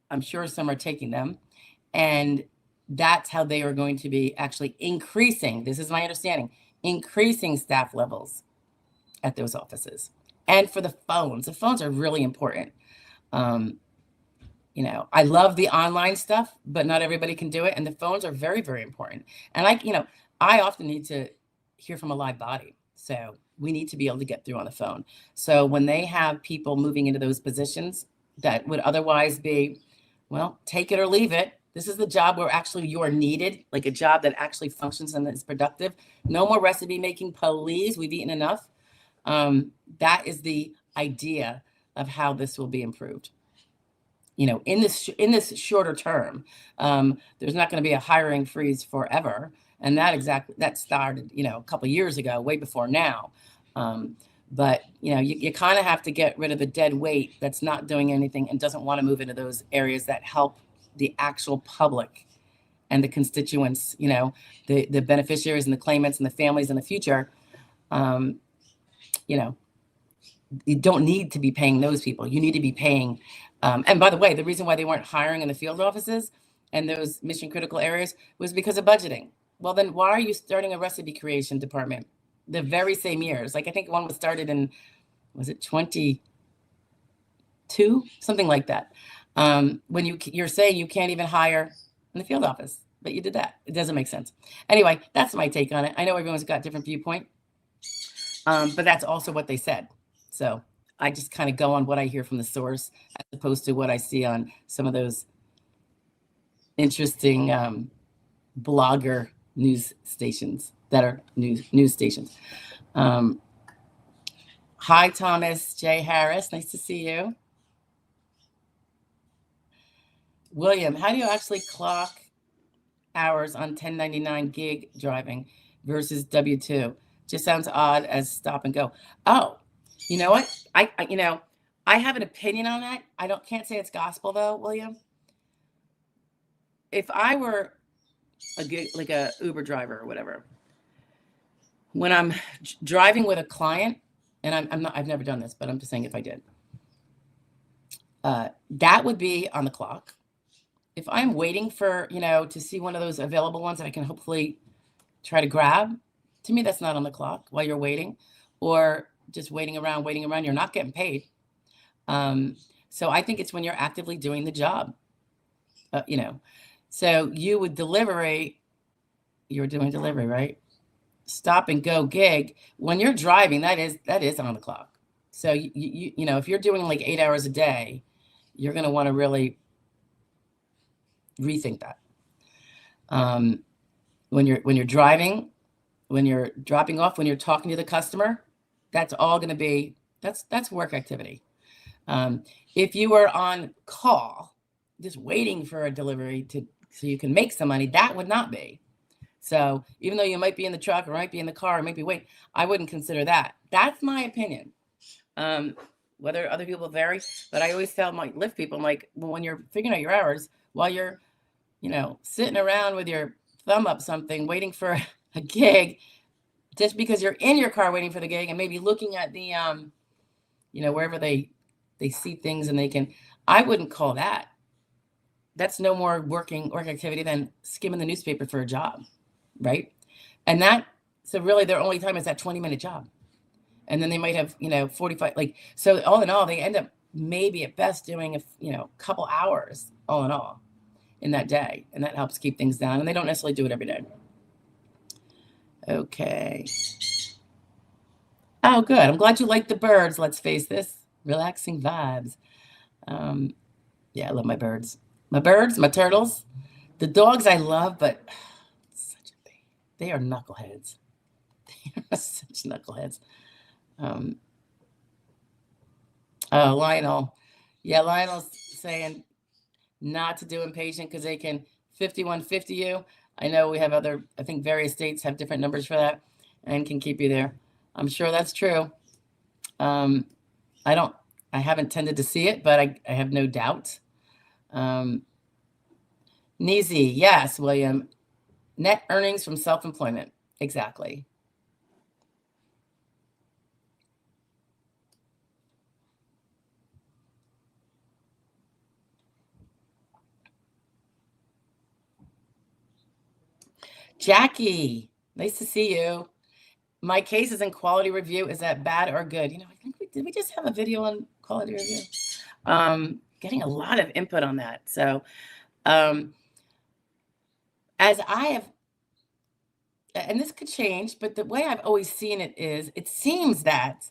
Speaker 1: I'm sure some are taking them. And that's how they are going to be actually increasing, this is my understanding, increasing staff levels at those offices. And for the phones are really important. I love the online stuff, but not everybody can do it. And the phones are very, very important. And I often need to hear from a live body. So we need to be able to get through on the phone. So when they have people moving into those positions that would otherwise be, well, take it or leave it. This is the job where actually you're needed, like a job that actually functions and is productive. No more recipe making, please. We've eaten enough. That is the idea of how this will be improved. In this shorter term, there's not going to be a hiring freeze forever. And that started, a couple of years ago, way before now. But, you kind of have to get rid of the dead weight that's not doing anything and doesn't want to move into those areas that help the actual public and the constituents, the beneficiaries and the claimants and the families in the future. You don't need to be paying those people. You need to be paying. And by the way, the reason why they weren't hiring in the field offices and those mission critical areas was because of budgeting. Well, then why are you starting a recipe creation department the very same years? Like, I think one was started in, was it 22? Something like that. When you're saying you can't even hire in the field office, but you did that. It doesn't make sense. Anyway, that's my take on it. I know everyone's got a different viewpoint, but that's also what they said. So I just kind of go on what I hear from the source as opposed to what I see on some of those interesting blogger news stations that are news stations. Hi, Thomas J. Harris. Nice to see you. William, how do you actually clock hours on 1099 gig driving versus W-2? Just sounds odd as stop and go. Oh, you know what? I have an opinion on that. Can't say it's gospel though, William. If I were like a Uber driver or whatever, when I'm driving with a client, and I've never done this, but I'm just saying if I did, that would be on the clock. If I'm waiting for, to see one of those available ones that I can hopefully try to grab, to me, that's not on the clock while you're waiting, or just waiting around, you're not getting paid. So I think it's when you're actively doing the job, so you would you're doing delivery, right? Stop and go gig. When you're driving, that is on the clock. So if you're doing like 8 hours a day, you're going to want to really rethink that. When you're driving, when you're dropping off, when you're talking to the customer, that's all going to be, that's work activity. If you are on call, just waiting for a delivery so you can make some money, that would not be. So even though you might be in the truck or might be in the car or might be waiting, I wouldn't consider that. That's my opinion. Whether other people vary, but I always tell my Lyft people, I'm like, well, when you're figuring out your hours while you're, sitting around with your thumb up something, waiting for a gig just because you're in your car waiting for the gig and maybe looking at the, wherever they see things and they can, I wouldn't call that. That's no more work activity than skimming the newspaper for a job, right? And so really their only time is that 20-minute job. And then they might have, 45, so all in all, they end up maybe at best doing a couple hours all in all in that day. And that helps keep things down. And they don't necessarily do it every day. Okay. Oh, good. I'm glad you like the birds. Let's face this. Relaxing vibes. Yeah, I love my birds. My birds, my turtles. The dogs I love, but such a pain. They are knuckleheads. They are such knuckleheads. Oh, Lionel. Yeah, Lionel's saying not to do inpatient because they can 5150 you. I know we have I think various states have different numbers for that and can keep you there. I'm sure that's true. I haven't tended to see it, but I have no doubt. Neezy, yes, William. Net earnings from self-employment. Exactly. Jackie, nice to see you. My case is in quality review. Is that bad or good? I think did we just have a video on quality review? Getting a lot of input on that. So, as I have, and this could change, but the way I've always seen it is, it seems that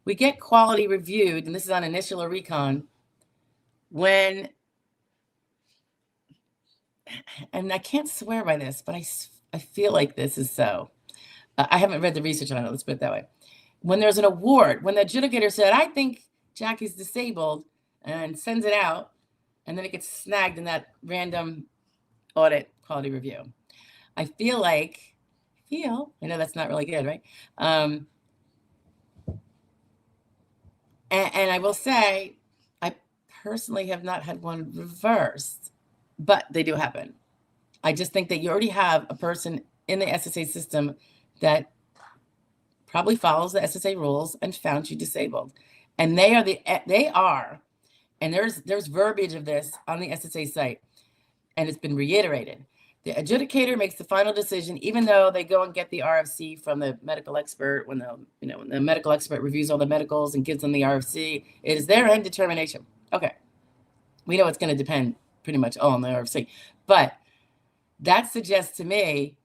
Speaker 1: we get quality reviewed, and this is on initial or recon, when, and I can't swear by this, but I feel like this is so. I haven't read the research on it. Let's put it that way. When there's an award, when the adjudicator said, I think Jackie's disabled, and sends it out, and then it gets snagged in that random audit quality review. I know that's not really good, right? And I will say, I personally have not had one reversed, but they do happen. I just think that you already have a person in the SSA system that probably follows the SSA rules and found you disabled. And they are, and there's verbiage of this on the SSA site, and it's been reiterated. The adjudicator makes the final decision, even though they go and get the RFC from the medical expert. When the medical expert reviews all the medicals and gives them the RFC, it is their end determination. Okay, we know it's going to depend pretty much all on the RFC, but that suggests to me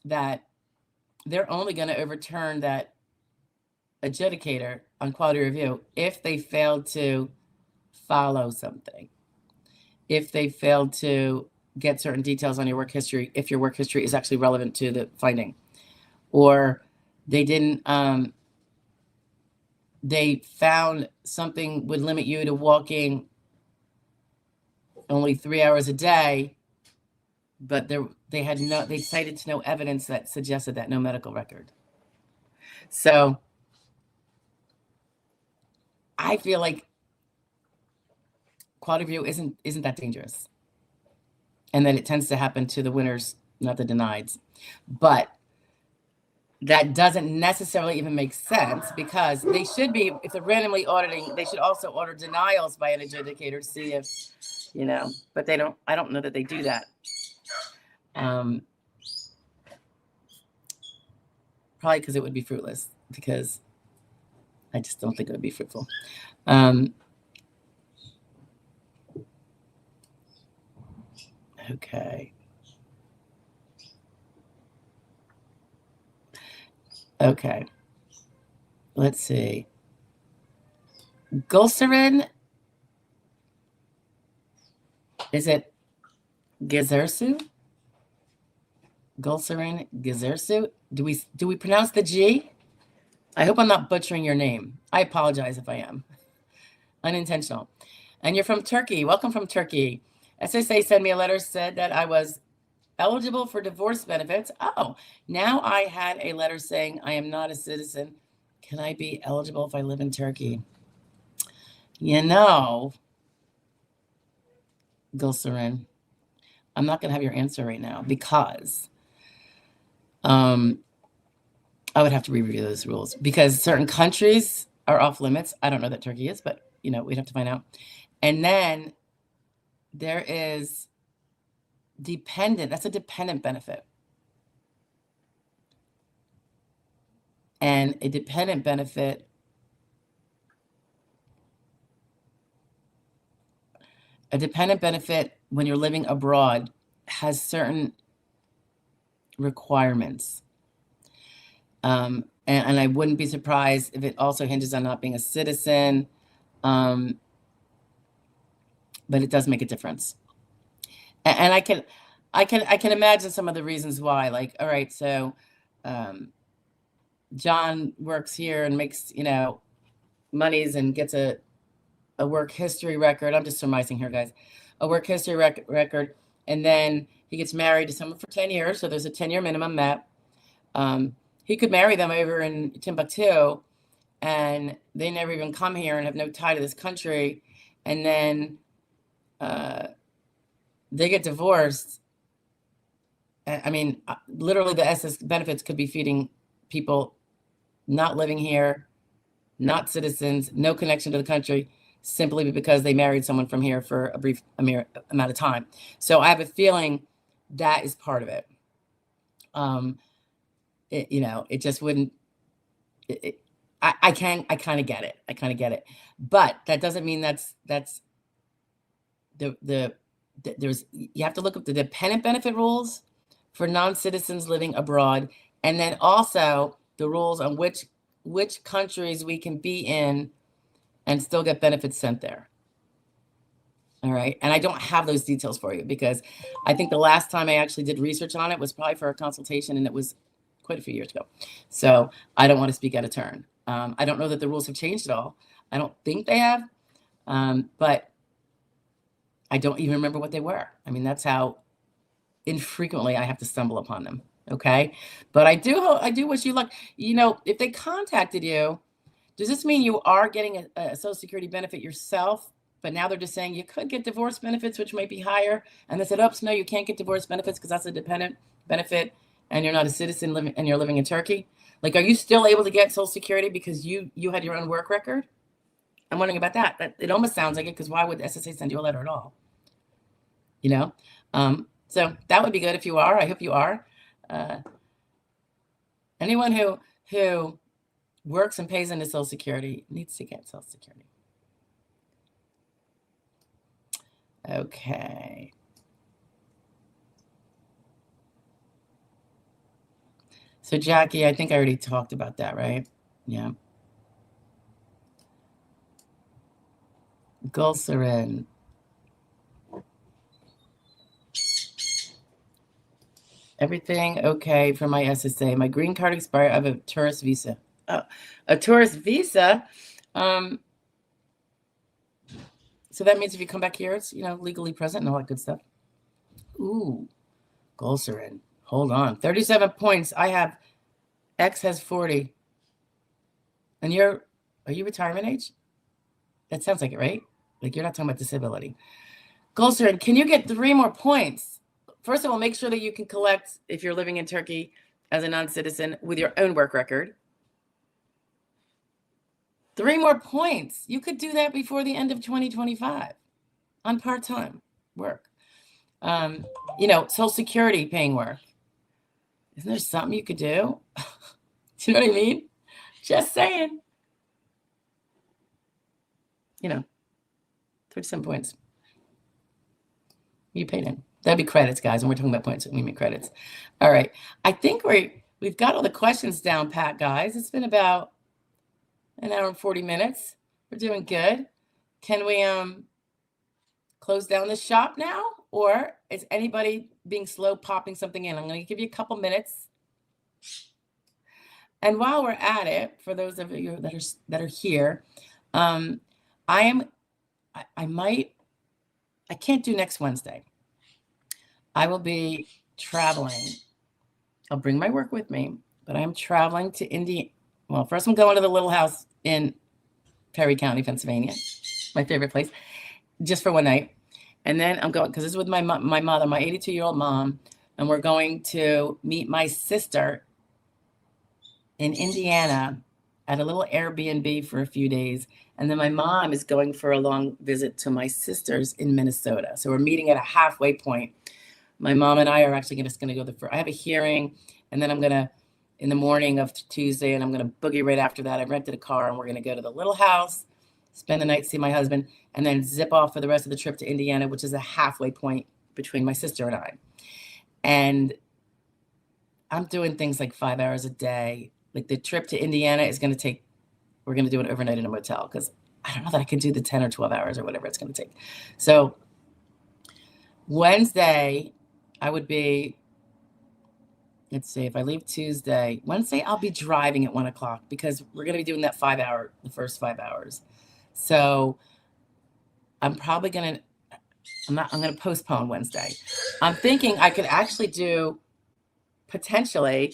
Speaker 1: that they're only going to overturn that adjudicator on quality review if they fail to follow something, if they fail to get certain details on your work history, if your work history is actually relevant to the finding, or they didn't, they found something would limit you to walking only 3 hours a day, but they cited to no evidence that suggested that, no medical record. So I feel like quality review isn't that dangerous, and that it tends to happen to the winners, not the denieds. But that doesn't necessarily even make sense, because they should be, if they're randomly auditing, they should also order denials by an adjudicator to see if, but they don't. I don't know that they do that. Probably because it would be fruitless, because I just don't think it would be fruitful. Okay. Okay. Let's see. Gulcerin. Is it Gizersu? Gulcerin Gizersu? Do we pronounce the G? I hope I'm not butchering your name. I apologize if I am. Unintentional. And you're from Turkey. Welcome from Turkey. SSA sent me a letter, said that I was eligible for divorce benefits. Oh, now I had a letter saying I am not a citizen. Can I be eligible if I live in Turkey? Gulcerin, I'm not going to have your answer right now, because I would have to review those rules because certain countries are off limits. I don't know that Turkey is, but we'd have to find out. And then there is dependent. That's a dependent benefit. And a dependent benefit when you're living abroad has certain requirements. And I wouldn't be surprised if it also hinges on not being a citizen. But it does make a difference. And I can imagine some of the reasons why. Like, all right, so John works here and makes, monies and gets a work history record. I'm just surmising here, guys. A work history record. And then he gets married to someone for 10 years. So there's a 10-year minimum met. He could marry them over in Timbuktu, and they never even come here and have no tie to this country. And then they get divorced. I mean, literally the SS benefits could be feeding people not living here, not citizens, no connection to the country, simply because they married someone from here for a brief amount of time. So I have a feeling that is part of it. It just wouldn't. I kind of get it. But that doesn't mean that's there's, you have to look up the dependent benefit rules for non-citizens living abroad, and then also the rules on which countries we can be in and still get benefits sent there. All right. And I don't have those details for you because I think the last time I actually did research on it was probably for a consultation, and it was quite a few years ago. So I don't want to speak out of turn. I don't know that the rules have changed at all. I don't think they have, but I don't even remember what they were. I mean, that's how infrequently I have to stumble upon them. Okay. But I do wish you luck. If they contacted you, does this mean you are getting a Social Security benefit yourself? But now they're just saying you could get divorce benefits, which might be higher. And they said, oops, no, you can't get divorce benefits because that's a dependent benefit and you're not a citizen and you're living in Turkey. Like, are you still able to get Social Security because you had your own work record? I'm wondering about that. It almost sounds like it, because why would SSA send you a letter at all? So that would be good if you are. I hope you are. Anyone who works and pays into Social Security needs to get Social Security. Okay. So Jackie, I think I already talked about that, right? Yeah. Gulcerin. Everything okay for my SSA. My green card expired. I have a tourist visa. A tourist visa. So that means if you come back here, it's legally present and all that good stuff. Ooh, Gulcerin. Hold on. 37 points. I have X has 40. And are you retirement age? That sounds like it, right? Like, you're not talking about disability. Gulcerin, can you get 3 more points? First of all, make sure that you can collect if you're living in Turkey as a non-citizen with your own work record. 3 more points. You could do that before the end of 2025 on part-time work. Social Security paying work. Isn't there something you could do? Do you know what I mean? Just saying. 37 points. You paid in. That'd be credits, guys. And we're talking about points. We mean credits. All right. I think we've got all the questions down pat, guys. It's been about an hour and 40 minutes. We're doing good. Can we close down the shop now? Or is anybody being slow popping something in? I'm going to give you a couple minutes. And while we're at it, for those of you that are here, I can't do next Wednesday. I will be traveling. I'll bring my work with me, but I'm traveling to Indiana. Well, first I'm going to the little house in Perry County, Pennsylvania, my favorite place, just for one night. And then I'm going, because this is with my mother, my 82-year-old mom. and we're going to meet my sister in Indiana at a little Airbnb for a few days. And then my mom is going for a long visit to my sisters in Minnesota. So we're meeting at a halfway point. My mom and I are actually just going to go I have a hearing, and then I'm going to, in the morning of Tuesday, and I'm going to boogie right after that. I rented a car, and we're going to go to the little house, spend the night, see my husband, and then zip off for the rest of the trip to Indiana, which is a halfway point between my sister and I. And I'm doing things like 5 hours a day. Like the trip to Indiana is going to take, we're going to do it overnight in a motel because I don't know that I can do the 10 or 12 hours or whatever it's going to take. So Wednesday, I would be, let's see, if I leave Tuesday, Wednesday, I'll be driving at 1 o'clock because we're going to be doing that the first 5 hours. So I'm probably going to, I'm going to postpone Wednesday. I'm thinking I could actually do potentially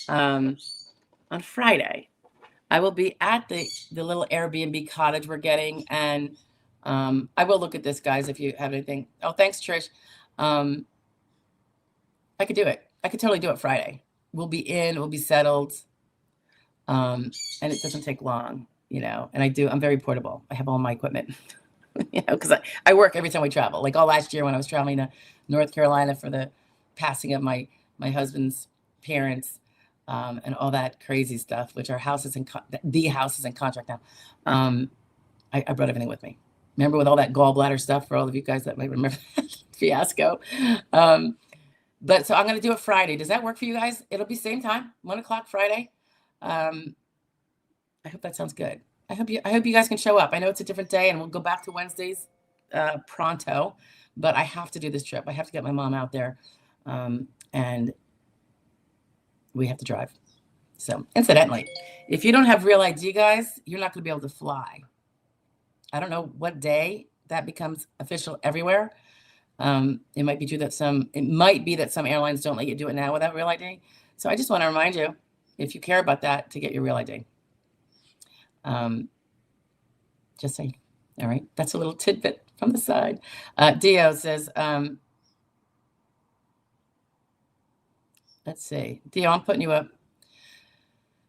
Speaker 1: on Friday. I will be at the little Airbnb cottage we're getting, and I will look at this, guys, if you have anything. Oh, thanks, Trish. I could do it. I could totally do it Friday. We'll be settled, and it doesn't take long, and I'm very portable. I have all my equipment, because I work every time we travel. Like all last year when I was traveling to North Carolina for the passing of my husband's parents, and all that crazy stuff, which the house is in contract now. I brought everything with me. Remember with all that gallbladder stuff, for all of you guys that might remember that fiasco. But so I'm going to do it Friday. Does that work for you guys? It'll be same time, 1 o'clock Friday. I hope that sounds good. I hope you guys can show up. I know it's a different day, and we'll go back to Wednesdays pronto, but I have to do this trip. I have to get my mom out there, and we have to drive. So incidentally, if you don't have real ID, guys, you're not going to be able to fly. I don't know what day that becomes official everywhere. It might be that some airlines don't let you do it now without real ID. So I just want to remind you, if you care about that, to get your real ID. Just saying. All right. That's a little tidbit from the side. Dio says, let's see. Dio, I'm putting you up.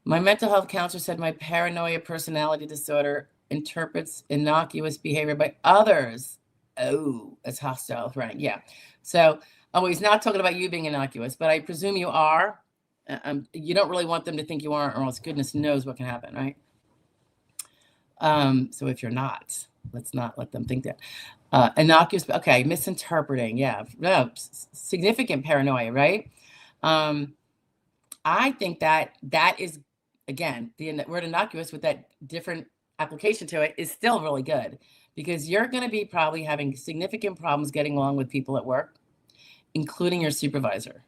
Speaker 1: My mental health counselor said my paranoia personality disorder interprets innocuous behavior by others as hostile threatening. Yeah. So, he's not talking about you being innocuous, but I presume you are. You don't really want them to think you aren't, or else goodness knows what can happen, right? So if you're not, let's not let them think that. Innocuous, okay, misinterpreting, yeah. No, significant paranoia, right? I think that is, again, the word innocuous with that different application to it is still really good, because you're going to be probably having significant problems getting along with people at work, including your supervisor.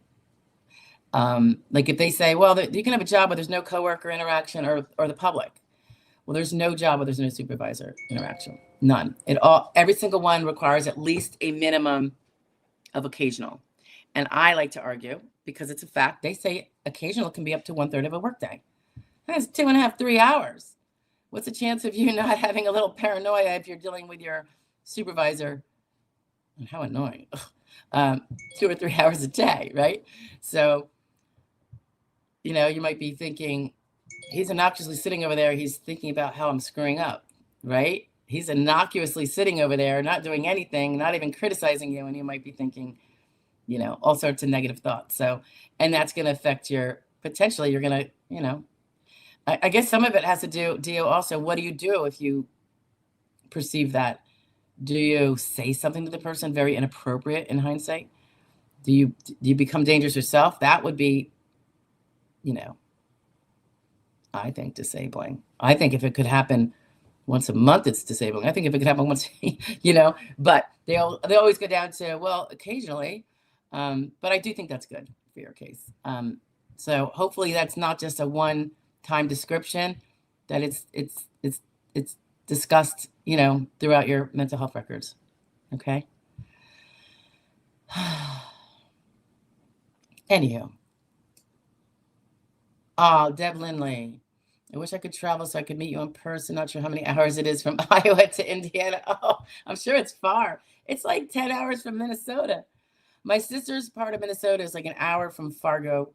Speaker 1: Like if they say, well, you can have a job where there's no coworker interaction or the public. Well, there's no job where there's no supervisor interaction. None. Every single one requires at least a minimum of occasional. And I like to argue, because it's a fact, they say occasional can be up to 1/3 of a workday. That's 2.5, 3 hours. What's the chance of you not having a little paranoia if you're dealing with your supervisor? And how annoying. 2 or 3 hours a day, right? So, you might be thinking, he's innocuously sitting over there. He's thinking about how I'm screwing up, right? He's innocuously sitting over there, not doing anything, not even criticizing you. And you might be thinking, all sorts of negative thoughts. So, and that's going to affect potentially you're going to, I guess some of it has to do also, what do you do if you perceive that? Do you say something to the person very inappropriate in hindsight? Do you become dangerous yourself? That would be, I think disabling. I think if it could happen once a month, it's disabling. I think if it could happen once, but they always go down to, well, occasionally. But I do think that's good for your case. So hopefully that's not just a one-time description, that it's discussed, throughout your mental health records. Okay. Anywho. Oh, Deb Lindley. I wish I could travel so I could meet you in person. Not sure how many hours it is from Iowa to Indiana. Oh, I'm sure it's far. It's like 10 hours from Minnesota. My sister's part of Minnesota is like an hour from Fargo.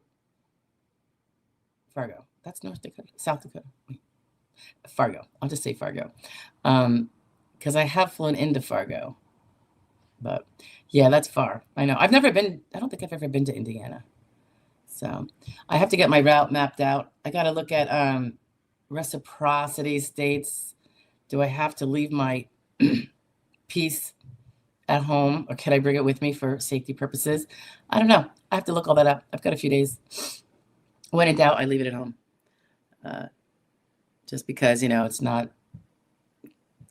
Speaker 1: That's North Dakota, South Dakota. Fargo. I'll just say Fargo. Because I have flown into Fargo. But yeah, that's far. I know. I don't think I've ever been to Indiana. So I have to get my route mapped out. I got to look at reciprocity states. Do I have to leave my piece at home, or can I bring it with me for safety purposes? I don't know. I have to look all that up. I've got a few days. When in doubt, I leave it at home. Just because, it's not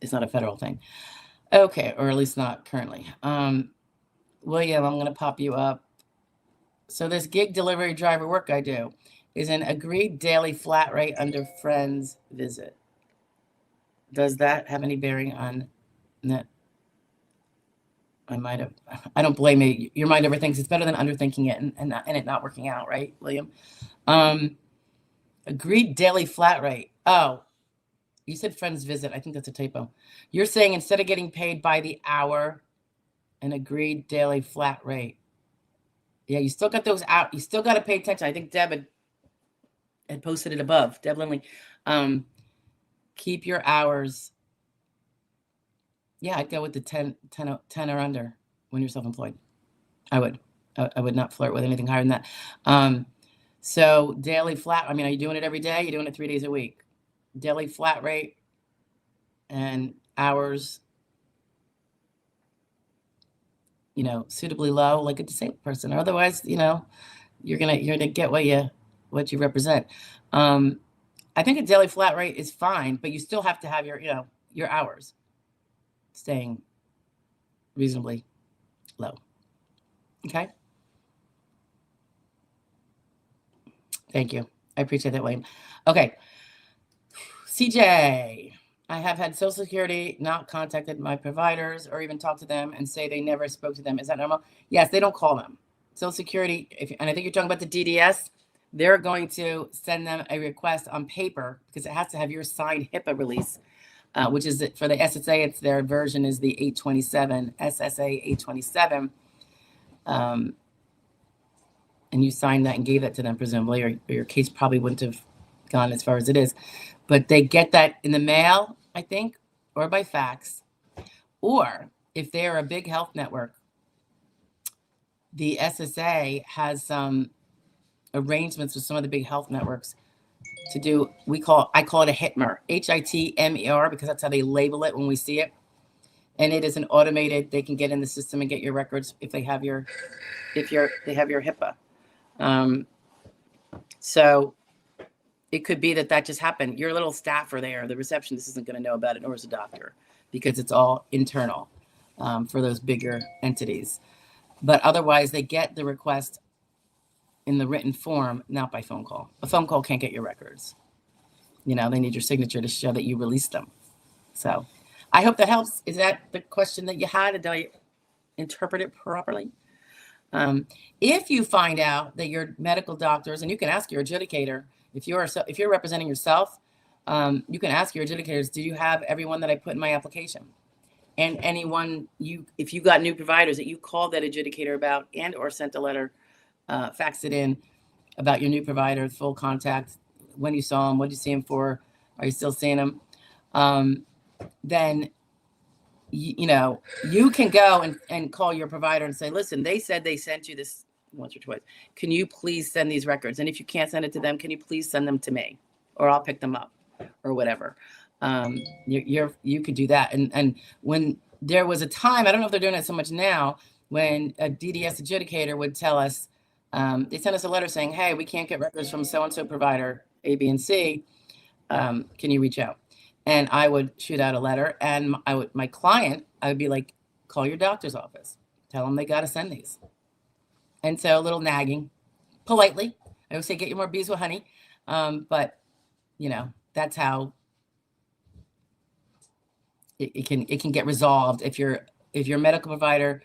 Speaker 1: a federal thing. Okay, or at least not currently. William, I'm going to pop you up. So this gig delivery driver work I do is an agreed daily flat rate under friend's visit. Does that have any bearing on that? I don't blame you. Your mind overthinks. It's better than underthinking it and it not working out, right, William? Agreed daily flat rate. Oh, you said friend's visit. I think that's a typo. You're saying instead of getting paid by the hour, an agreed daily flat rate. Yeah, you still got those out. You still got to pay attention. I think Deb had posted it above. Deb Lindley. Keep your hours. Yeah, I'd go with the 10 or under when you're self-employed. I would not flirt with anything higher than that. So daily flat, are you doing it every day? You're doing it 3 days a week. Daily flat rate and hours, suitably low, like a disabled person. Otherwise, you're gonna get what you represent. I think a daily flat rate is fine, but you still have to have your hours staying reasonably low. Okay. Thank you. I appreciate that, Wayne. Okay. CJ, I have had Social Security not contacted my providers or even talked to them and say they never spoke to them. Is that normal? Yes, they don't call them. Social Security, and I think you're talking about the DDS, they're going to send them a request on paper because it has to have your signed HIPAA release, which is for the SSA. It's their version is the 827, SSA 827. And you signed that and gave that to them, presumably, or your case probably wouldn't have gone as far as it is. But they get that in the mail, I think, or by fax. Or if they are a big health network, the SSA has some arrangements with some of the big health networks to do, I call it a HITMER, HITMER, because that's how they label it when we see it. And it is an automated, they can get in the system and get your records if they have your HIPAA. So it could be that just happened. Your little staffer there, the receptionist isn't going to know about it, nor is the doctor, because it's all internal for those bigger entities. But otherwise, they get the request in the written form, not by phone call. A phone call can't get your records. They need your signature to show that you released them. So I hope that helps. Is that the question that you had? Did I interpret it properly? If you find out that your medical doctors, and you can ask your adjudicator, if you're representing yourself, you can ask your adjudicators, do you have everyone that I put in my application? And anyone if you got new providers that you called that adjudicator about and or sent a letter, faxed it in about your new provider, full contact, when you saw him, what did you see him for? Are you still seeing him? Then you can go and call your provider and say, listen, they said they sent you this once or twice. Can you please send these records? And if you can't send it to them, can you please send them to me, or I'll pick them up, or whatever. You could do that. And when there was a time, I don't know if they're doing it so much now, when a DDS adjudicator would tell us, they sent us a letter saying, hey, we can't get records from so-and-so provider, A, B, and C. Can you reach out? And I would shoot out a letter, and my client, I would be like, call your doctor's office. Tell them they got to send these. And so a little nagging, politely. I would say, get you more bees with honey. But, that's how it can get resolved. If your medical provider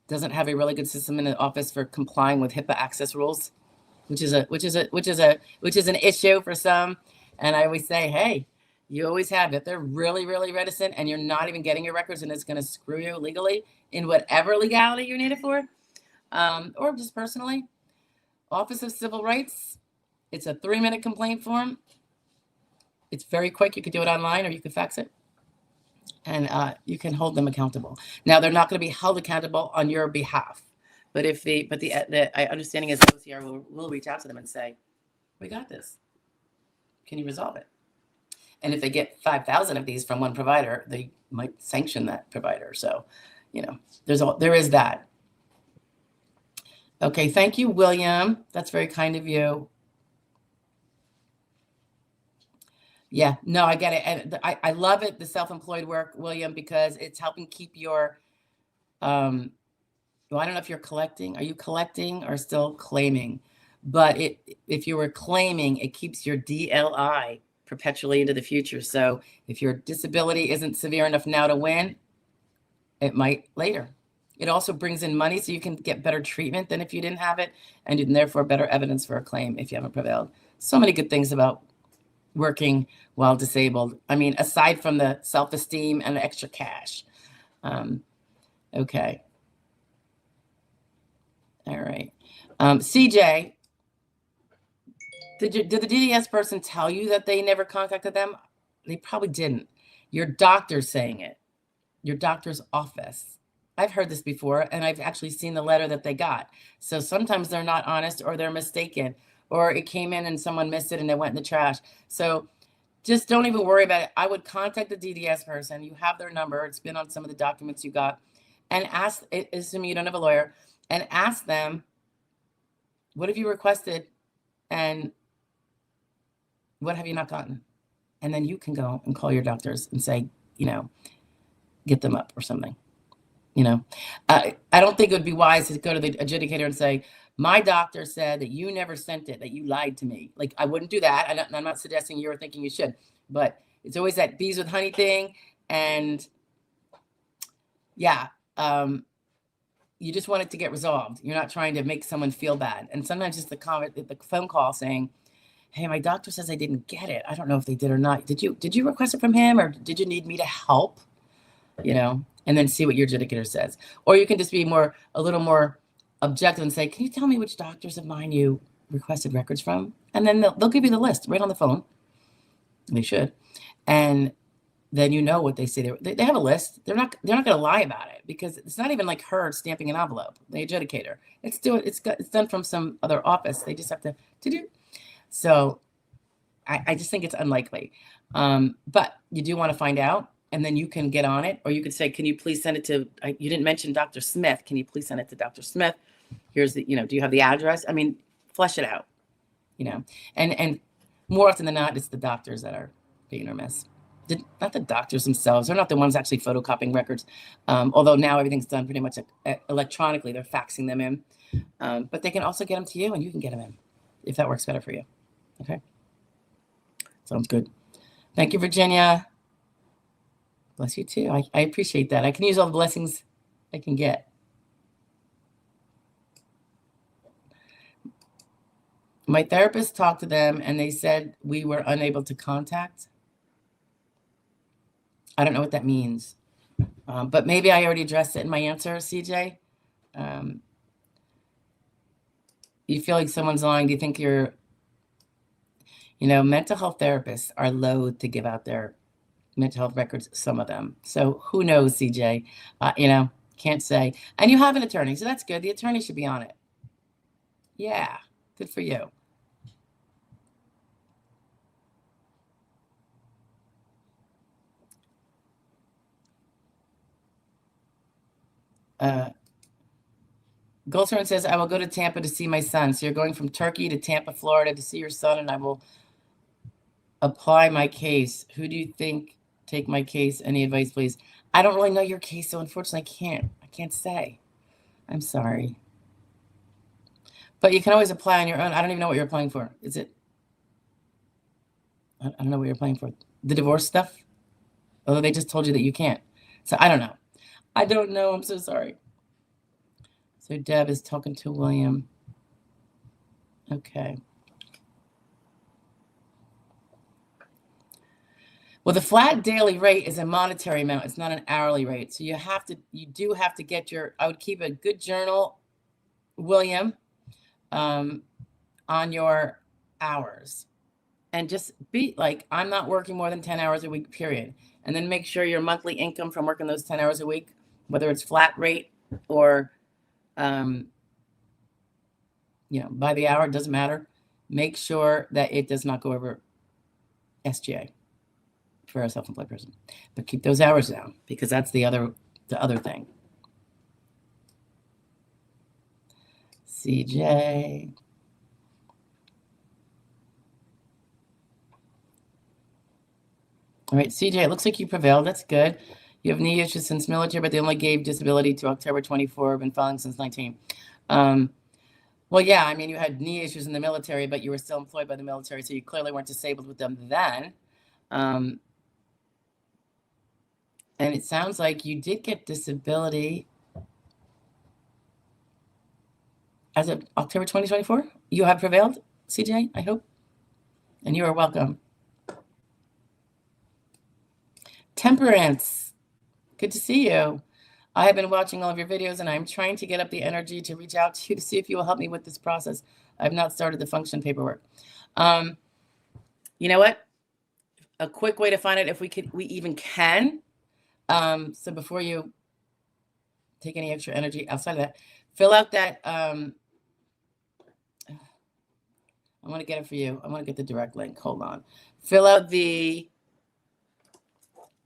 Speaker 1: doesn't have a really good system in the office for complying with HIPAA access rules, which is an issue for some. And I always say, hey, you always have it. They're really, really reticent, and you're not even getting your records, and it's going to screw you legally in whatever legality you need it for. or just personally. Office of Civil Rights. It's a 3-minute complaint form. It's very quick. You could do it online or you could fax it. And you can hold them accountable. Now, they're not going to be held accountable on your behalf. But if the understanding is OCR will reach out to them and say, we got this. Can you resolve it? And if they get 5,000 of these from one provider, they might sanction that provider. So, there is that. Okay, thank you, William. That's very kind of you. Yeah, no, I get it. And I love it, the self-employed work, William, because it's helping keep your, well, I don't know if you're collecting. Are you collecting or still claiming? But if you were claiming, it keeps your DLI perpetually into the future. So if your disability isn't severe enough now to win, it might later. It also brings in money so you can get better treatment than if you didn't have it, and therefore better evidence for a claim if you haven't prevailed. So many good things about working while disabled. I mean, aside from the self-esteem and the extra cash. Okay. All right. CJ, did the DDS person tell you that they never contacted them? They probably didn't. Your doctor's saying it. Your doctor's office. I've heard this before, and I've actually seen the letter that they got. So sometimes they're not honest, or they're mistaken, or it came in and someone missed it and it went in the trash. So just don't even worry about it. I would contact the DDS person. You have their number. It's been on some of the documents you got. And ask, assuming you don't have a lawyer, and ask them, what have you requested and what have you not gotten? And then you can go and call your doctors and say, get them up or something. I don't think it would be wise to go to the adjudicator and say, my doctor said that you never sent it, that you lied to me. Like, I wouldn't do that. I'm not suggesting you're thinking you should, but it's always that bees with honey thing. And yeah, you just want it to get resolved. You're not trying to make someone feel bad. And sometimes just the phone call saying, hey, my doctor says I didn't get it. I don't know if they did or not. Did you request it from him, or did you need me to help? And then see what your adjudicator says. Or you can just be a little more objective and say, can you tell me which doctors of mine you requested records from? And then they'll give you the list right on the phone. They should. And then what they say. They have a list. They're not going to lie about it, because it's not even like her stamping an envelope, the adjudicator. It's done from some other office. They just have to do. So I just think it's unlikely. But you do want to find out. And then you can get on it, or you could say, can you please send it to, you didn't mention Dr. Smith. Can you please send it to Dr. Smith? Here's the, do you have the address? I mean, flesh it out, and more often than not, it's the doctors that are being remiss. Not the doctors themselves. They're not the ones actually photocopying records. Although now everything's done pretty much electronically. They're faxing them in. But they can also get them to you, and you can get them in if that works better for you. Okay. Sounds good. Thank you, Virginia. Bless you too. I appreciate that. I can use all the blessings I can get. My therapist talked to them and they said we were unable to contact. I don't know what that means. But maybe I already addressed it in my answer, CJ. You feel like someone's lying. Do you think you're, mental health therapists are loath to give out their mental health records, some of them. So who knows, CJ? Can't say. And you have an attorney, so that's good. The attorney should be on it. Yeah, good for you. Goldstone says, I will go to Tampa to see my son. So you're going from Turkey to Tampa, Florida to see your son, and I will apply my case. Who do you think take my case? Any advice, please? I don't really know your case, so unfortunately I can't say. I'm sorry. But you can always apply on your own. I don't even know what you're applying for. Is it? I don't know what you're applying for. The divorce stuff? Although they just told you that you can't. So I don't know. I don't know. I'm so sorry. So Deb is talking to William. Okay. Well, the flat daily rate is a monetary amount. It's not an hourly rate. So you do have to get I would keep a good journal William, on your hours. And just be like, I'm not working more than 10 hours a week, period. And then make sure your monthly income from working those 10 hours a week, whether it's flat rate or, by the hour, it doesn't matter. Make sure that it does not go over SGA for a self-employed person. But keep those hours down, because that's the other thing. CJ. All right, CJ, it looks like you prevailed. That's good. You have knee issues since military, but they only gave disability to October 24. Been filing since 19. Well, yeah, I mean, you had knee issues in the military, but you were still employed by the military, so you clearly weren't disabled with them then. And it sounds like you did get disability as of October 2024. You have prevailed, CJ, I hope. And you are welcome. Temperance, good to see you. I have been watching all of your videos, and I'm trying to get up the energy to reach out to you to see if you will help me with this process. I've not started the function paperwork. You know what? A quick way to find out if we even can. So before you take any extra energy outside of that, fill out that. I want to get it for you. I want to get the direct link. Hold on. Fill out the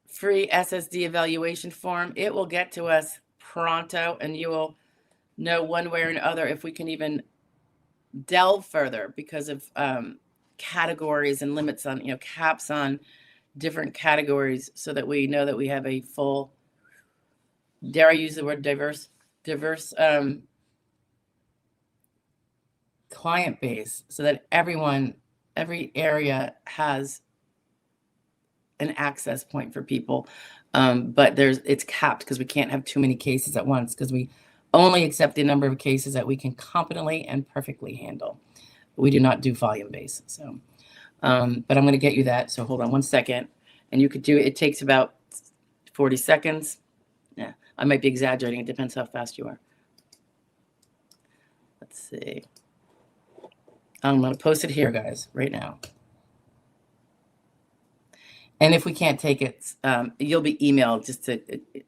Speaker 1: free SSD evaluation form. It will get to us pronto, and you will know one way or another if we can even delve further because of categories and limits on, caps on different categories, so that we know that we have a full, dare I use the word diverse client base, so that every area has an access point for people. But it's capped because we can't have too many cases at once, because we only accept the number of cases that we can competently and perfectly handle. We do not do volume based. So, but I'm going to get you that. So hold on 1 second, and you could do it. It takes about 40 seconds. Yeah, I might be exaggerating. It depends how fast you are. Let's see. I'm going to post it here, guys, right now. And if we can't take it, you'll be emailed just to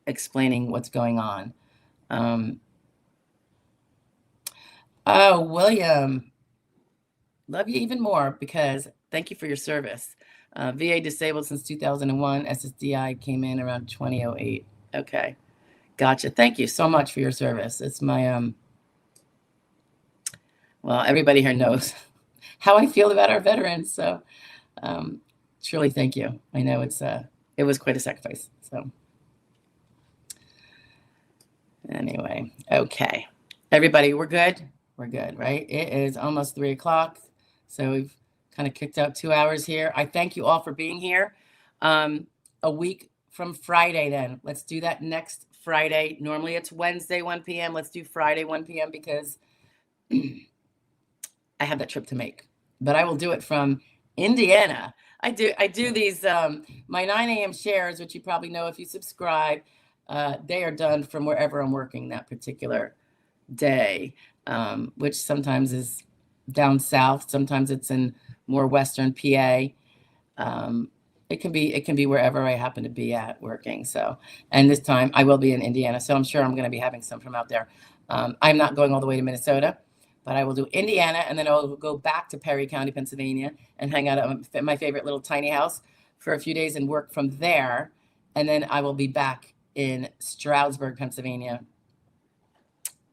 Speaker 1: explaining what's going on. Oh, William, love you even more, because thank you for your service. VA disabled since 2001. SSDI came in around 2008. Okay, gotcha. Thank you so much for your service. It's my well, everybody here knows how I feel about our veterans. So truly, thank you. I know it was quite a sacrifice. So anyway, okay, everybody, we're good. We're good, right? It is almost 3 o'clock, so we've kind of kicked out 2 hours here. I thank you all for being here. A week from Friday, then let's do that next Friday. Normally it's Wednesday 1 p.m. Let's do Friday 1 p.m. because I have that trip to make, but I will do it from Indiana. I do these, my 9 a.m. shares, which you probably know if you subscribe, they are done from wherever I'm working that particular day, which sometimes is down south. Sometimes it's in more Western PA. It can be wherever I happen to be at working. So, and this time I will be in Indiana. So I'm sure I'm going to be having some from out there. I'm not going all the way to Minnesota, but I will do Indiana, and then I'll go back to Perry County, Pennsylvania, and hang out at my favorite little tiny house for a few days and work from there. And then I will be back in Stroudsburg, Pennsylvania,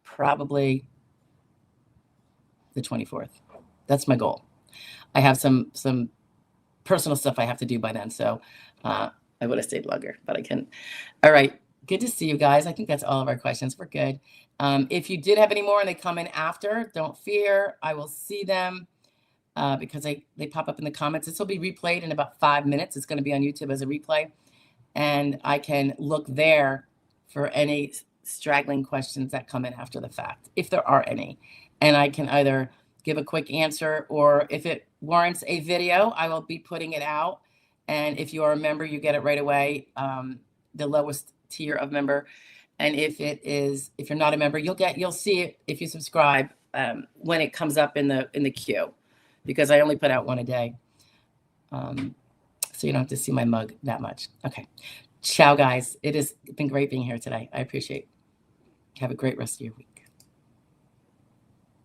Speaker 1: probably the 24th. That's my goal. I have some personal stuff I have to do by then, so I would have stayed longer, but I couldn't. All right. Good to see you guys. I think that's all of our questions. We're good. If you did have any more and they come in after, don't fear. I will see them because they pop up in the comments. This will be replayed in about 5 minutes. It's going to be on YouTube as a replay. And I can look there for any straggling questions that come in after the fact, if there are any. And I can either give a quick answer, or if it warrants a video, I will be putting it out. And if you are a member, you get it right away. The lowest tier of member. And if you're not a member, you'll see it if you subscribe when it comes up in the queue, because I only put out one a day. So you don't have to see my mug that much. Okay. Ciao, guys. It has been great being here today. I appreciate it. Have a great rest of your week.